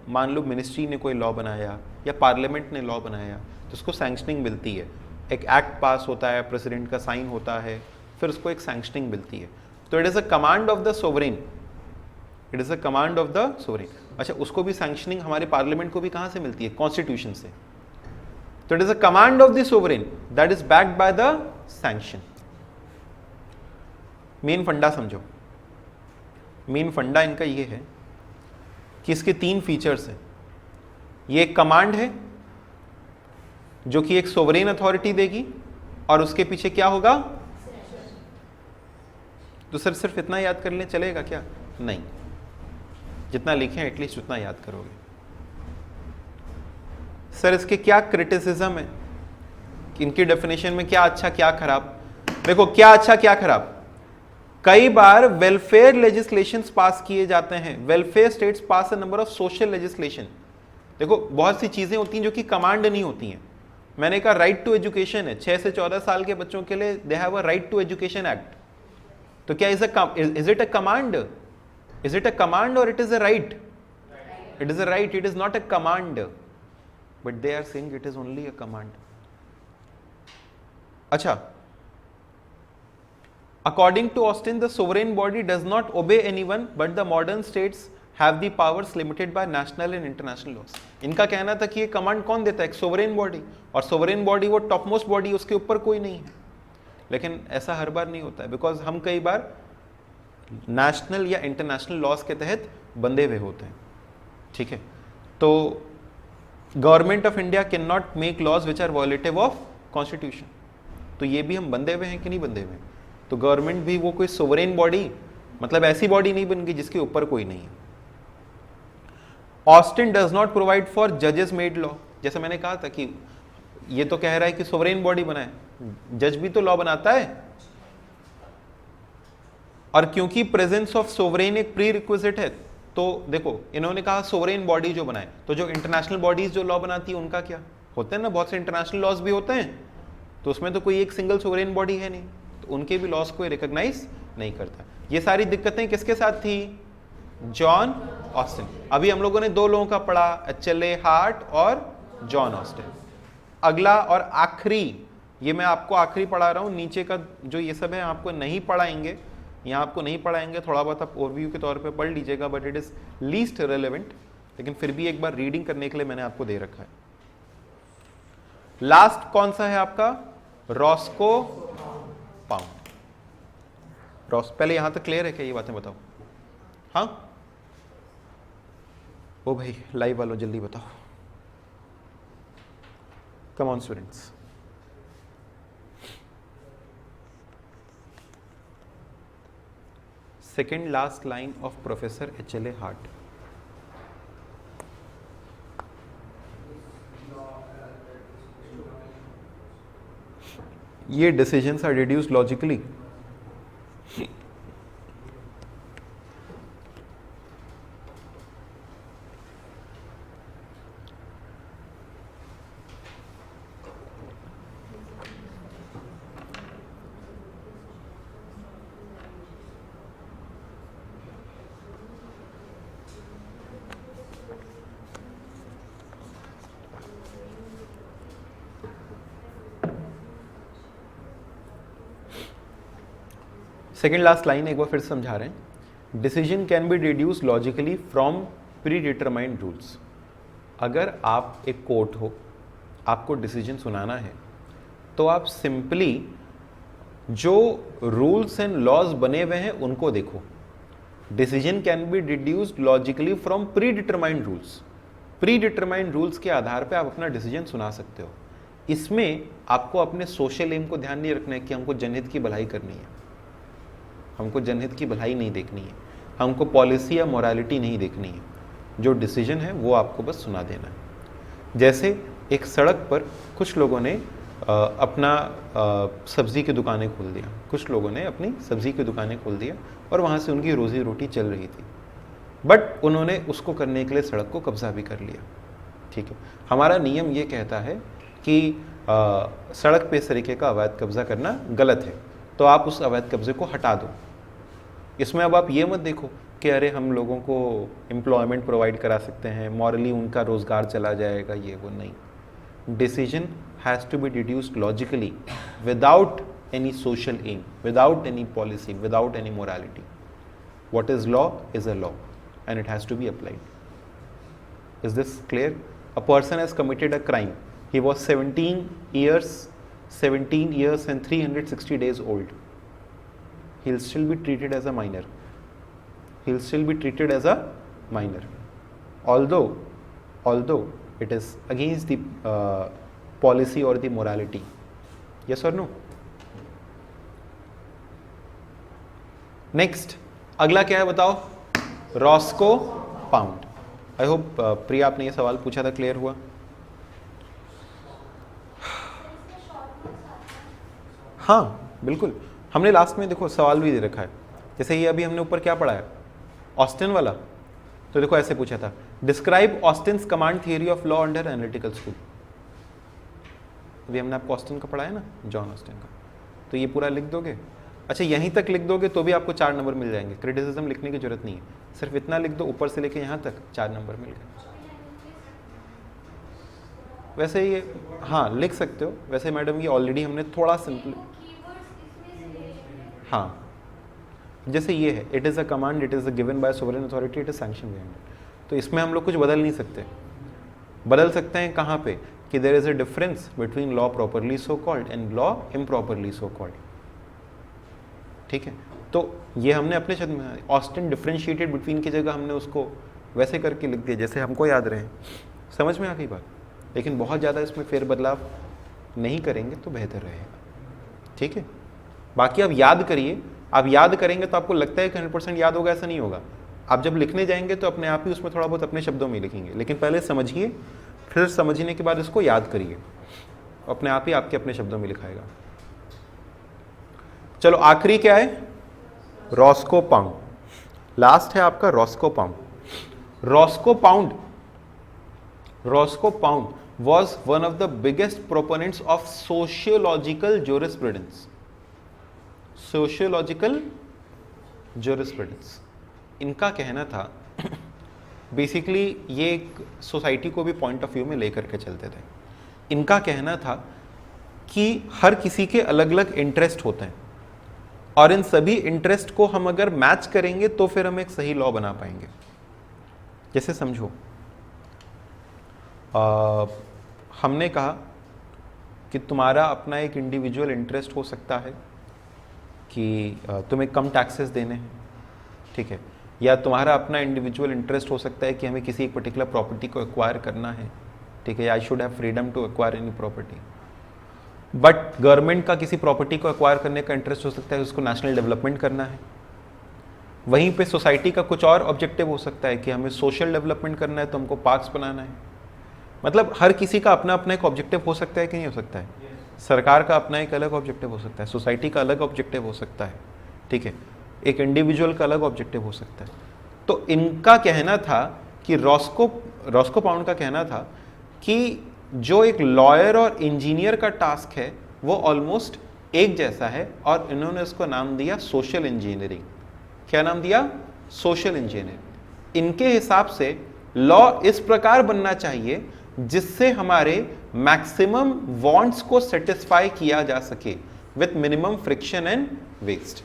मान लो मिनिस्ट्री ने कोई लॉ बनाया या पार्लियामेंट ने लॉ बनाया तो उसको सैंक्शनिंग मिलती है। एक एक्ट पास होता है, प्रेसिडेंट का साइन होता है, फिर उसको एक सैंक्शनिंग मिलती है। तो it is a command of the sovereign, it is a command of the sovereign. अच्छा, उसको भी सैंक्शनिंग हमारे पार्लियामेंट को भी कहाँ से मिलती है? कॉन्स्टिट्यूशन से। तो it is a command of the sovereign that is backed by the sanction. Main फंडा समझो। मेन फंडा इनका ये है कि इसके तीन फीचर्स हैं। ये एक कमांड है जो कि एक सोवरेन अथॉरिटी देगी, और उसके पीछे क्या होगा? तो सर सिर्फ इतना याद कर लें चलेगा क्या? नहीं, जितना लिखें एटलीस्ट उतना याद करोगे। सर इसके क्या क्रिटिसिज्म है, इनकी डेफिनेशन में क्या अच्छा क्या खराब? देखो क्या अच्छा क्या खराब, कई बार वेलफेयर लेजिस्लेशंस पास किए जाते हैं। Welfare states pass a number of social legislation. देखो बहुत सी चीजें होती हैं जो कि कमांड नहीं होती हैं। मैंने कहा राइट टू एजुकेशन है, 6 से 14 साल के बच्चों के लिए they have a right to education act. तो क्या is it a command? Is it a command और it is a right? It is a right, it is not a command, but they are saying it is only a command. अच्छा, According to Austin, the sovereign body does not obey anyone, but the modern states have the powers limited by national and international laws. इनका कहना था कि ये कमांड कौन देता है? एक सोवरेन बॉडी, और सोवरेन बॉडी वो टॉप मोस्ट बॉडी, उसके ऊपर कोई नहीं है। लेकिन ऐसा हर बार नहीं होता है, बिकॉज हम कई बार नेशनल या इंटरनेशनल लॉज के तहत बंधे हुए होते हैं। ठीक है, तो government of India can not make laws which are violative of constitution. तो ये भी हम बंधे हुए हैं कि नहीं बंधे हुए हैं? तो गवर्नमेंट भी वो कोई सोवरेन बॉडी, मतलब ऐसी बॉडी नहीं बन गई जिसके ऊपर कोई नहीं है। Austin does not provide for जजेस मेड लॉ। जैसे मैंने कहा था कि ये तो कह रहा है कि सोवरेन बॉडी बनाए, जज भी तो लॉ बनाता है। और क्योंकि प्रेजेंस ऑफ सोवरेन एक प्री रिक्विजिट है, तो देखो इन्होंने कहा सोवरेन बॉडी जो बनाए, तो जो इंटरनेशनल बॉडीज जो लॉ बनाती है उनका क्या होते हैं ना, बहुत से इंटरनेशनल लॉज भी होते हैं, तो उसमें तो कोई एक सिंगल सोवरेन बॉडी है नहीं, तो उनके भी लॉज को रिकॉग्नाइज नहीं करता। ये सारी दिक्कतें किसके साथ थी? John Austin. अभी हम लोगों ने दो लोगों का पढ़ा, एचएलए हार्ट और जॉन ऑस्टिन। अगला और आखिरी, ये मैं आपको आखिरी पढ़ा रहा हूँ, नीचे का जो ये सब है आपको नहीं पढ़ाएंगे, यहाँ आपको नहीं पढ़ाएंगे, थोड़ा बहुत आप ओवरव्यू के तौर पे पढ़ लीजिएगा, but it is least relevant, लेकिन फिर भी एक बार रीडिंग करने के लिए मैंने आपको दे रखा है। लास्ट कौन सा है आपका? Roscoe pound. पहले यहां तक क्लियर है क्या? ये बातें बताओ। हाँ ओ भाई लाइव वालों जल्दी बताओ। Come on students. Second last line of professor HLA Hart. ये decisions are deduced logically. Second last line एक बार फिर समझा रहे हैं। Decision can be deduce logically from predetermined rules. अगर आप एक कोर्ट हो, आपको डिसीजन सुनाना है, तो आप सिंपली जो रूल्स एंड लॉज बने हुए हैं उनको देखो। Decision can be deduced logically from predetermined rules. Pre determined rules के आधार पे आप अपना डिसीजन सुना सकते हो। इसमें आपको अपने सोशल एम को ध्यान नहीं रखना है कि हमको जनहित की भलाई करनी है, हमको जनहित की भलाई नहीं देखनी है, हमको पॉलिसी या मोरालिटी नहीं देखनी है। जो डिसीजन है वो आपको बस सुना देना है। जैसे एक सड़क पर कुछ लोगों ने अपना सब्जी की दुकानें खोल दिया, कुछ लोगों ने अपनी सब्जी की दुकानें खोल दिया और वहाँ से उनकी रोजी रोटी चल रही थी, बट उन्होंने उसको करने के लिए सड़क को कब्जा भी कर लिया। ठीक है, हमारा नियम ये कहता है कि सड़क पे इस तरीके का अवैध कब्जा करना गलत है, तो आप उस अवैध कब्जे को हटा दो। इसमें अब आप ये मत देखो कि अरे हम लोगों को एम्प्लॉयमेंट प्रोवाइड करा सकते हैं, मॉरली उनका रोजगार चला जाएगा, ये वो नहीं। Decision has to be deduced logically without any social aim, without any policy, without any morality. What is law is a law and it has to be applied. Is this clear? A person has committed a crime. He was 17 years and 360 days old. He'll still be treated as a minor. He'll still be treated as a minor. Although it is against the policy or the morality. Yes or no? Next. अगला क्या है बताओ? Roscoe pound. आई होप प्रिया आपने ये सवाल पूछा था, क्लियर हुआ? हाँ बिल्कुल, हमने लास्ट में देखो सवाल भी दे रखा है। जैसे ये अभी हमने ऊपर क्या पढ़ा है, ऑस्टिन वाला, तो देखो ऐसे पूछा था, describe Austen's command theory of law under analytical school. अभी हमने आपको ऑस्टिन का पढ़ा है ना, जॉन ऑस्टिन का, तो ये पूरा लिख दोगे। अच्छा यहीं तक लिख दोगे तो भी आपको 4 नंबर मिल जाएंगे, क्रिटिसिज्म लिखने की जरूरत नहीं है, सिर्फ इतना लिख दो ऊपर से लेके यहाँ तक 4 नंबर मिल गए। वैसे ये हाँ लिख सकते हो, वैसे मैडम ये ऑलरेडी हमने थोड़ा सिंपल, हाँ, जैसे ये है, it is a command, it is given by sovereign authority, it is sanction behind it. तो इसमें हम लोग कुछ बदल नहीं सकते। बदल सकते हैं कहाँ पे, कि there is a difference between law properly so called and law improperly so called. ठीक है, तो ये हमने अपने शब्द में ऑस्टिन डिफ्रेंशिएटेड बिटवीन की जगह हमने उसको वैसे करके लिख दिया जैसे हमको याद रहे। समझ में आ गई बात? लेकिन बहुत ज़्यादा इसमें फेर बदलाव नहीं करेंगे तो बेहतर रहेगा। ठीक है, बाकी आप याद करिए, आप याद करेंगे तो आपको लगता है कि 100% याद होगा, ऐसा नहीं होगा। आप जब लिखने जाएंगे तो अपने आप ही उसमें थोड़ा बहुत अपने शब्दों में लिखेंगे, लेकिन पहले समझिए, फिर समझने के बाद इसको याद करिए, अपने आप ही आपके अपने शब्दों में लिखाएगा। चलो आखिरी क्या है, रॉस्को पाउंड। लास्ट है आपका Roscoe pound. Roscoe pound, Roscoe pound was one of the biggest proponents of sociological jurisprudence. Sociological jurisprudence, इनका कहना था बेसिकली ये एक सोसाइटी को भी पॉइंट ऑफ व्यू में लेकर के चलते थे। इनका कहना था कि हर किसी के अलग अलग इंटरेस्ट होते हैं और इन सभी इंटरेस्ट को हम अगर मैच करेंगे तो फिर हम एक सही लॉ बना पाएंगे। जैसे समझो, हमने कहा कि तुम्हारा अपना एक इंडिविजुअल इंटरेस्ट हो सकता है कि तुम्हें कम टैक्सेस देने हैं, ठीक है, या तुम्हारा अपना इंडिविजुअल इंटरेस्ट हो सकता है कि हमें किसी एक पर्टिकुलर प्रॉपर्टी को एक्वायर करना है, ठीक है, I should have freedom to acquire any property. But government का किसी प्रॉपर्टी को एक्वायर करने का इंटरेस्ट हो सकता है उसको नेशनल डेवलपमेंट करना है। वहीं पे सोसाइटी का कुछ और ऑब्जेक्टिव हो सकता है कि हमें सोशल डेवलपमेंट करना है तो हमको पार्क्स बनाना है। मतलब हर किसी का अपना अपना एक ऑब्जेक्टिव हो सकता है कि नहीं हो सकता है? सरकार का अपना एक अलग ऑब्जेक्टिव हो सकता है, सोसाइटी का अलग ऑब्जेक्टिव हो सकता है, ठीक है, एक इंडिविजुअल का अलग ऑब्जेक्टिव हो सकता है। तो इनका कहना था कि रॉस्को पाउंड का कहना था कि जो एक लॉयर और इंजीनियर का टास्क है वो ऑलमोस्ट एक जैसा है, और इन्होंने इसको नाम दिया सोशल इंजीनियरिंग। क्या नाम दिया? Social engineering. इनके हिसाब से लॉ इस प्रकार बनना चाहिए जिससे हमारे मैक्सिमम वांट्स को सेटिस्फाई किया जा सके with minimum friction and waste.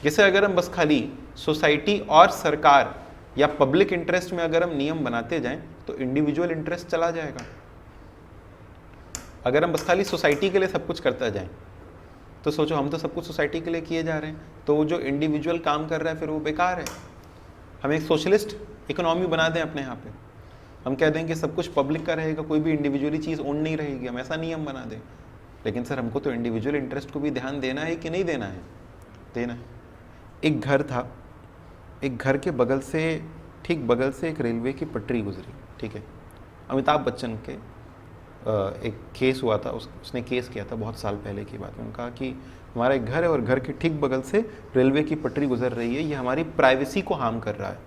जैसे अगर हम बस खाली सोसाइटी और सरकार या पब्लिक इंटरेस्ट में अगर हम नियम बनाते जाएं तो इंडिविजुअल इंटरेस्ट चला जाएगा। अगर हम बस खाली सोसाइटी के लिए सब कुछ करता जाएं तो सोचो, हम तो सब कुछ सोसाइटी के लिए किए जा रहे हैं, तो वो जो इंडिविजुअल काम कर रहा है फिर वो बेकार है। हम एक सोशलिस्ट इकोनॉमी बना दें अपने यहाँ पे, हम कह दें कि सब कुछ पब्लिक का रहेगा, कोई भी इंडिविजुअली चीज़ ओन नहीं रहेगी, हम ऐसा नियम बना दें। लेकिन सर हमको तो इंडिविजुअल इंटरेस्ट को भी ध्यान देना है कि नहीं देना है? देना है। एक घर था, एक घर के बगल से, ठीक बगल से एक रेलवे की पटरी गुजरी, ठीक है। अमिताभ बच्चन के एक केस हुआ था, उसने केस किया था बहुत साल पहले की बात। उन्होंने कहा कि हमारा एक घर है और घर के ठीक बगल से रेलवे की पटरी गुजर रही है, ये हमारी प्राइवेसी को हार्म कर रहा है।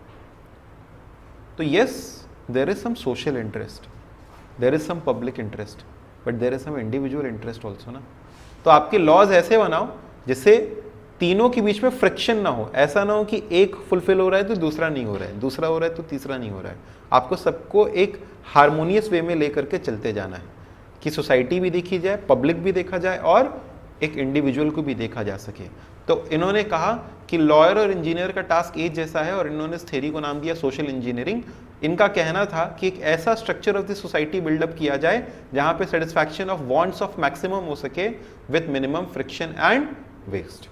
तो yes, there is some social interest, there is some public interest, but there is some individual interest also ना। तो आपके लॉज ऐसे बनाओ जिससे तीनों के बीच में फ्रिक्शन ना हो। ऐसा ना हो कि एक फुलफिल हो रहा है तो दूसरा नहीं हो रहा है, दूसरा हो रहा है तो तीसरा नहीं हो रहा है। आपको सबको एक हार्मोनियस वे में लेकर के चलते जाना है कि सोसाइटी भी देखी जाए, पब्लिक भी देखा जाए और एक इंडिविजुअल को भी देखा जा सके। तो इन्होंने कहा कि लॉयर और इंजीनियर का टास्क एक जैसा है और इन्होंने इस थ्योरी को नाम दिया सोशल इंजीनियरिंग। इनका कहना था कि एक ऐसा structure of the society buildup किया जाए जहां पे satisfaction of wants of maximum हो सके with minimum friction and waste.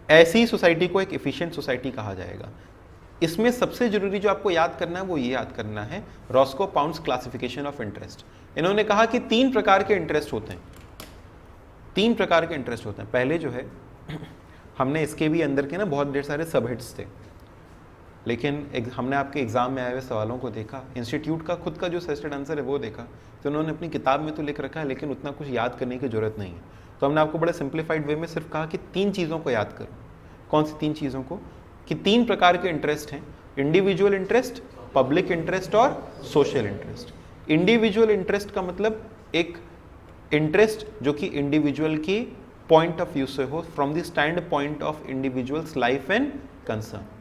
ऐसी सोसाइटी को एक एफिशिएंट सोसाइटी कहा जाएगा। इसमें सबसे जरूरी जो आपको याद करना है वो ये याद करना है Roscoe pounds classification of interest. इन्होंने कहा कि 3 प्रकार के इंटरेस्ट होते हैं, 3 प्रकार के इंटरेस्ट होते हैं। पहले जो है, हमने इसके भी अंदर के ना बहुत ढेर सारे सबहेड्स थे, लेकिन हमने आपके एग्जाम में आए हुए सवालों को देखा, इंस्टीट्यूट का खुद का जो सजेस्टेड आंसर है वो देखा, तो उन्होंने अपनी किताब में तो लिख रखा है लेकिन उतना कुछ याद करने की जरूरत नहीं है। तो हमने आपको बड़े सिंप्लीफाइड वे में सिर्फ कहा कि 3 चीज़ों को याद करो। कौन सी 3 चीज़ों को? कि 3 प्रकार के इंटरेस्ट हैं, इंडिविजुअल इंटरेस्ट, पब्लिक इंटरेस्ट और सोशल इंटरेस्ट। इंडिविजुअल इंटरेस्ट का मतलब एक इंटरेस्ट जो कि इंडिविजुअल की पॉइंट ऑफ व्यू से हो, from the stand point of individuals life and concern.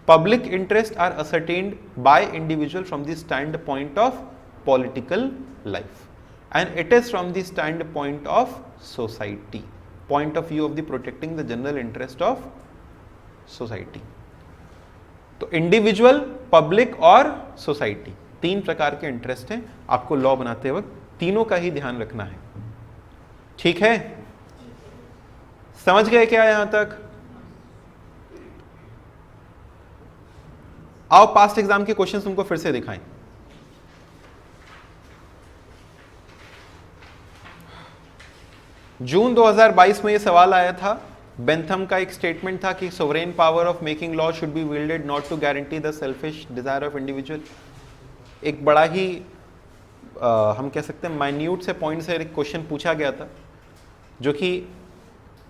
Public interests are ascertained by individual from the standpoint of political life, and it is from the standpoint of society. Point of view of the protecting the general interest of society. तो इंडिविजुअल, पब्लिक और सोसाइटी, 3 प्रकार के इंटरेस्ट हैं, आपको लॉ बनाते वक्त तीनों का ही ध्यान रखना है। ठीक है, समझ गए क्या यहां तक? आओ पास्ट एग्जाम के क्वेश्चन तुमको फिर से दिखाएं। जून 2022 में ये सवाल आया था, बेंथम का एक स्टेटमेंट था कि sovereign power of making law should be wielded not to guarantee the selfish desire of individual. एक बड़ा ही हम कह सकते हैं माइन्यूट से पॉइंट से एक क्वेश्चन पूछा गया था, जो कि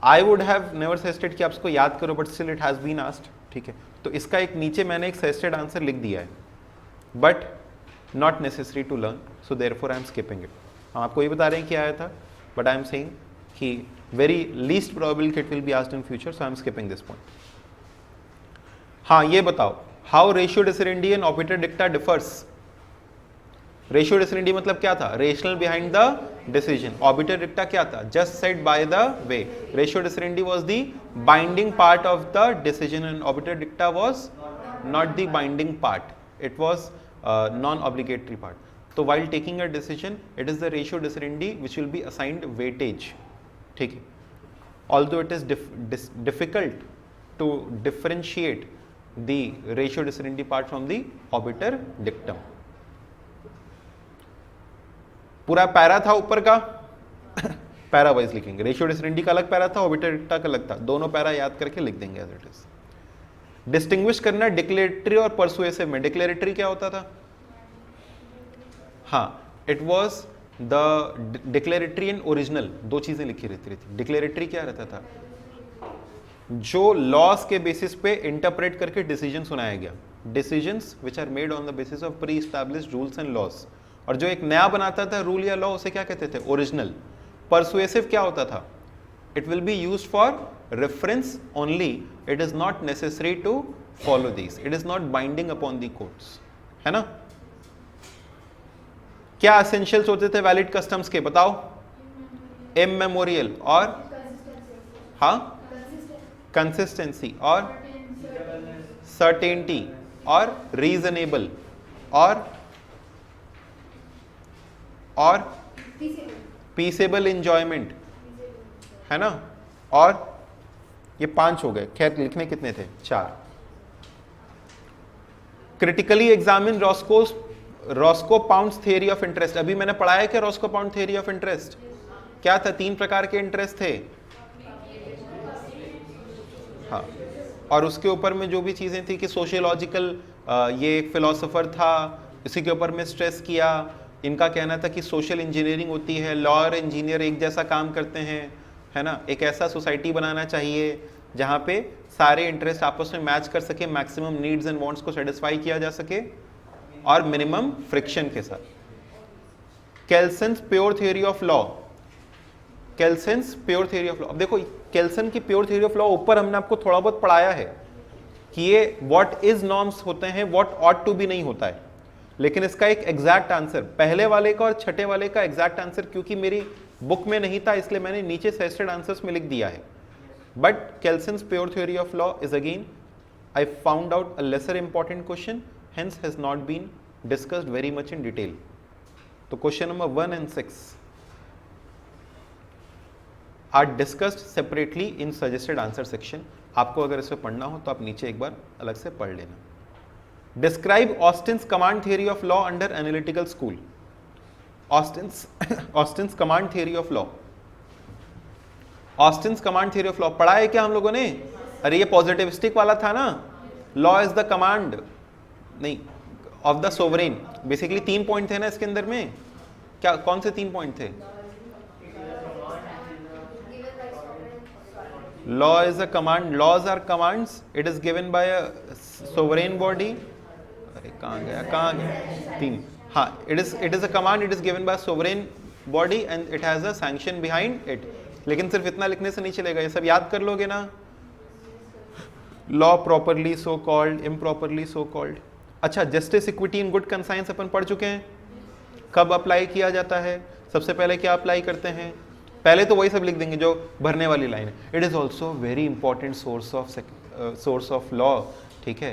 I would have never suggested कि आप इसको याद करो, but still it has been asked. ठीक है, तो इसका एक नीचे मैंने एक सजेस्टेड आंसर लिख दिया है, but not necessary to learn, so therefore I am skipping it. हम आपको ये बता रहे हैं कि आया था, बट आई एम सेइंग कि very least probable it will be asked in future, so I am skipping this point. हाँ, ये बताओ, how ratio decidendi and obiter dicta differs? Ratio decidendi मतलब क्या था? Rational behind the decision. Obiter dicta क्या था? Just said by the way. Ratio decidendi was the binding part of the decision and obiter dicta was not the binding part. It was non-obligatory part. So while taking a decision, it is the ratio decidendi which will be assigned weightage. ठीक है, although it is difficult to differentiate the ratio decidendi part from the obiter dictum. पूरा पैरा था ऊपर का पैरा वाइज लिखेंगे, रेशियो डिसिडेंडी का अलग पैरा था, ऑबिटर डिक्टा का अलग था, दोनों पैरा याद करके लिख देंगे एज इट इज। डिस्टिंग्विश करना डिक्लेरेटरी और परसुएसिव में। डिक्लेरेटरी क्या होता था? हाँ, it was the declaratory and original, 2 चीजें लिखी रहती थी। डिक्लेरेटरी क्या रहता था? जो लॉस के बेसिस पे इंटरप्रेट करके डिसीजन सुनाया गया, decisions which are made on the basis of pre established rules and laws. और जो एक नया बनाता था रूल या लॉ, उसे क्या कहते थे? ओरिजिनल। परसुएसिव क्या होता था? It will be used for reference only, it is not necessary to follow this, it is not binding upon the courts, है ना? क्या एसेंशियल्स होते थे वैलिड कस्टम्स के, बताओ? इममेमोरियल और हाँ कंसिस्टेंसी और सर्टेनिटी और रीजनेबल और पीसेबल इंजॉयमेंट, है ना? और ये 5 हो गए, खैर लिखने कितने थे? 4। Critically examine Roscoe pounds theory of interest. अभी मैंने पढ़ाया है कि Roscoe pound theory of interest क्या था? 3 प्रकार के इंटरेस्ट थे, हाँ, और उसके ऊपर में जो भी चीजें थी कि सोशियोलॉजिकल, ये एक फिलोसोफर था, इसी के ऊपर में स्ट्रेस किया। इनका कहना था कि सोशल इंजीनियरिंग होती है, लॉ और इंजीनियर एक जैसा काम करते हैं, है ना? एक ऐसा सोसाइटी बनाना चाहिए जहाँ पे सारे इंटरेस्ट आपस में मैच कर सके, मैक्सिमम नीड्स एंड वांट्स को सेटिस्फाई किया जा सके और मिनिमम फ्रिक्शन के साथ। Kelsen's pure theory of law, Kelsen's pure theory of law. अब देखो, केल्सन की प्योर थ्योरी ऑफ लॉ ऊपर हमने आपको थोड़ा बहुत पढ़ाया है कि ये व्हाट इज नॉर्म्स होते हैं, व्हाट ऑट टू बी नहीं होता है, लेकिन इसका एक एग्जैक्ट आंसर, पहले वाले का और छठे वाले का एग्जैक्ट आंसर क्योंकि मेरी बुक में नहीं था, इसलिए मैंने नीचे सजेस्टेड आंसर्स में लिख दिया है। But Kelsen's pure theory of law is again, I found out a lesser important question, hence has not been discussed very much in detail. तो question number 1 and 6 are discussed separately in suggested answer section. आपको अगर इसे पढ़ना हो तो आप नीचे एक बार अलग से पढ़ लेना। Describe Austin's command theory of law under analytical school. Austin's command theory of law. Austin's command theory of law पढ़ा है क्या हम लोगों ने? अरे ये पॉजिटिविस्टिक वाला था ना, law is the command, नहीं, of the sovereign. Basically 3 point थे ना इसके अंदर में, क्या कौन से 3 पॉइंट थे? Law is a command, laws are commands, it is given by a sovereign body. अरे कहाँ गया 3, हाँ, it is a command, it is given by sovereign body and it has a sanction behind it. लेकिन सिर्फ इतना लिखने से नहीं चलेगा, ये सब याद कर लोगे ना। Law properly so called, improperly so called. अच्छा, justice, equity and good conscience अपन पढ़ चुके हैं। कब अप्लाई किया जाता है? सबसे पहले क्या अप्लाई करते हैं? पहले तो वही सब लिख देंगे जो भरने वाली लाइन है। It is also very important source of law, ठीक है।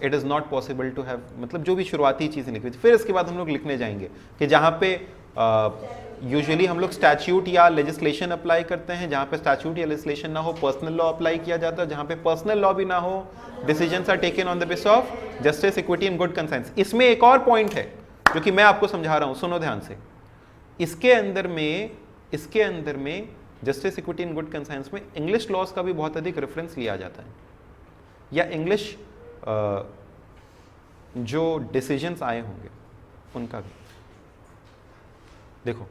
It is not possible to have, मतलब जो भी शुरुआती चीज़ें लिखी थी। फिर इसके बाद हम लोग लिखने जाएंगे कि जहाँ पे यूजुअली हम लोग स्टैच्यूट या लेजिस्लेशन अप्लाई करते हैं, जहाँ पे स्टैच्यूट या लेजिस्लेशन ना हो पर्सनल लॉ अप्लाई किया जाता है, जहाँ पे पर्सनल लॉ भी ना हो decisions are taken on the basis of justice, equity and good conscience. इसमें एक और पॉइंट है जो कि मैं आपको समझा रहा हूँ, सुनो ध्यान से। इसके अंदर में justice, equity and good conscience में इंग्लिश लॉज का भी बहुत अधिक रेफरेंस लिया जाता है, या इंग्लिश जो डिसीजंस आए होंगे उनका भी। देखो,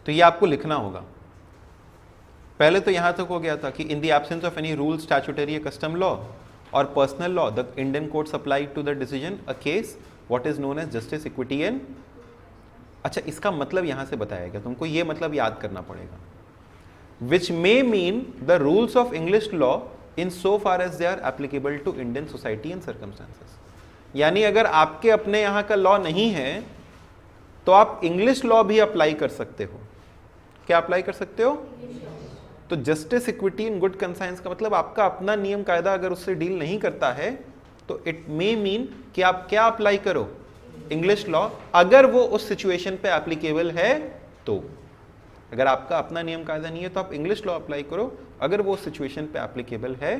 तो ये आपको लिखना होगा। पहले तो यहां तक हो गया था कि in the absence of any rule, statutory, custom law और personal law, the Indian courts apply to the decision a case what is known as justice, equity and. अच्छा, इसका मतलब यहां से बताया गया, तुमको ये मतलब याद करना पड़ेगा। Which may mean the rules of English law in so far as they are applicable to Indian society and circumstances. यानी अगर आपके अपने यहाँ का लॉ नहीं है तो आप इंग्लिश लॉ भी अप्लाई कर सकते हो। क्या अप्लाई कर सकते हो? तो justice, equity and good conscience का मतलब आपका अपना नियम कायदा अगर उससे डील नहीं करता है तो इट मे मीन कि आप क्या अप्लाई करो? इंग्लिश लॉ, अगर वो उस सिचुएशन पे एप्लीकेबल है तो। अगर आपका अपना नियम कायदा नहीं है तो आप इंग्लिश लॉ अप्लाई करो, अगर वो सिचुएशन पे एप्लीकेबल है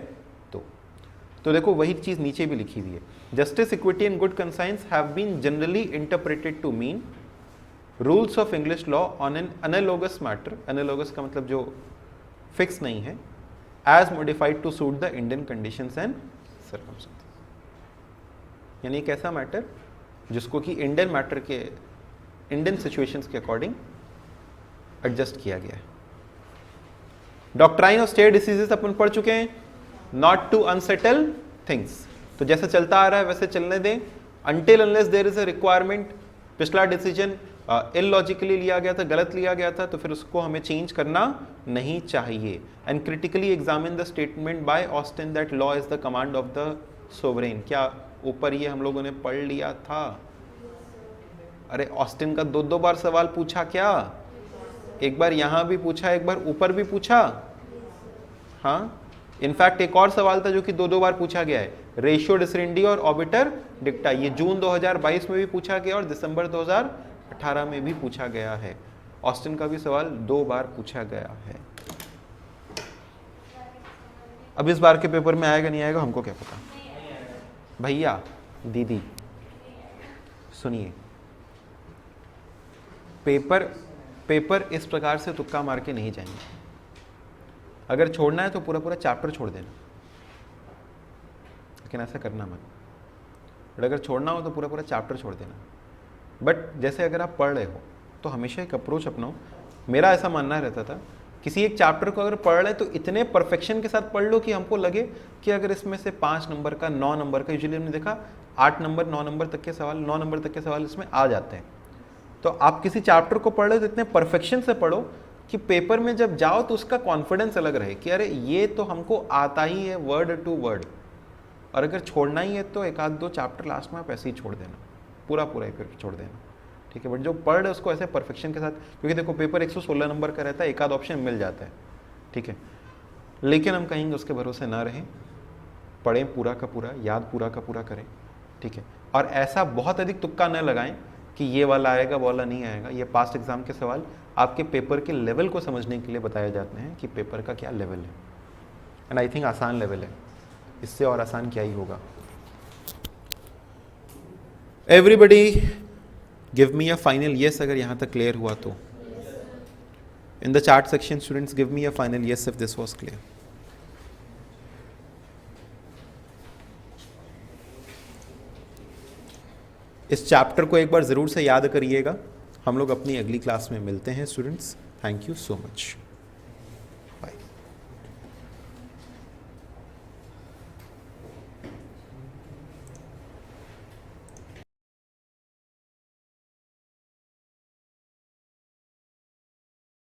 तो देखो वही चीज नीचे भी लिखी हुई है। Justice, equity and good conscience have been generally interpreted to mean rules of English law on an analogous matter, analogous का मतलब जो फिक्स नहीं है, as modified to suit the Indian conditions and circumstances. यानी एक ऐसा मैटर जिसको कि इंडियन मैटर के, इंडियन सिचुएशंस के अकॉर्डिंग एडजस्ट किया गया है। डॉक्ट्राइन ऑफ स्टेट डिसीजेस अपन पढ़ चुके हैं, नॉट टू अनसेटल थिंग्स। तो जैसे चलता आ रहा है वैसे चलने दें, until unless there is a requirement. पिछला डिसीजन इलॉजिकली लिया गया था, गलत लिया गया था, तो फिर उसको हमें चेंज करना नहीं चाहिए। And critically examine the statement by Austin that law is the command of the sovereign. क्या ऊपर ये हम लोगों ने पढ़ लिया था? अरे ऑस्टिन का दो बार सवाल पूछा क्या? एक बार यहां भी पूछा, एक बार ऊपर भी पूछा। हाँ, इनफैक्ट एक और सवाल था जो कि दो बार पूछा गया है, रेशियो डिसरेंडी और ऑबिटर डिक्टा। ये जून 2022 में भी पूछा गया और दिसंबर 2018 में भी पूछा गया है। ऑस्टिन का भी सवाल 2 बार पूछा गया है। अब इस बार के पेपर में आएगा नहीं आएगा हमको क्या पता। भैया दीदी सुनिए, पेपर इस प्रकार से तुक्का मार के नहीं जाएंगे। अगर छोड़ना है तो पूरा चैप्टर छोड़ देना, लेकिन ऐसा करना मत। बट अगर छोड़ना हो तो पूरा चैप्टर छोड़ देना। बट जैसे अगर आप पढ़ रहे हो तो हमेशा एक अप्रोच अपनाओ। मेरा ऐसा मानना रहता था, किसी एक चैप्टर को अगर पढ़ रहे तो इतने परफेक्शन के साथ पढ़ लो कि हमको लगे कि अगर इसमें से 5 नंबर का, 9 नंबर का, यूजुअली हमने देखा 8 नंबर 9 नंबर तक के सवाल, 9 नंबर तक के सवाल इसमें आ जाते हैं। तो आप किसी चैप्टर को पढ़ रहे तो इतने परफेक्शन से पढ़ो कि पेपर में जब जाओ तो उसका कॉन्फिडेंस अलग रहे कि अरे ये तो हमको आता ही है वर्ड टू वर्ड। और अगर छोड़ना ही है तो 1-2 चैप्टर लास्ट में आप ऐसे ही छोड़ देना, पूरा ही फिर छोड़ देना, ठीक है। बट जो पढ़ रहे उसको ऐसे परफेक्शन के साथ, क्योंकि देखो पेपर 116 नंबर का रहता है, 1-आध ऑप्शन मिल जाता है, ठीक है। लेकिन हम कहेंगे उसके भरोसे ना रहें, पढ़ें पूरा का पूरा, याद पूरा का पूरा करें, ठीक है। और ऐसा बहुत अधिक तुक्का न लगाएं कि ये वाला आएगा वो वाला नहीं आएगा। ये पास्ट एग्जाम के सवाल आपके पेपर के लेवल को समझने के लिए बताए जाते हैं कि पेपर का क्या लेवल है। एंड आई थिंक आसान लेवल है, इससे और आसान क्या ही होगा। Everybody give me a final yes अगर यहाँ तक क्लियर हुआ तो। In the chat section students give me a final yes if this was clear. इस चैप्टर को एक बार ज़रूर से याद करिएगा। हम लोग अपनी अगली क्लास में मिलते हैं students. Thank you so much.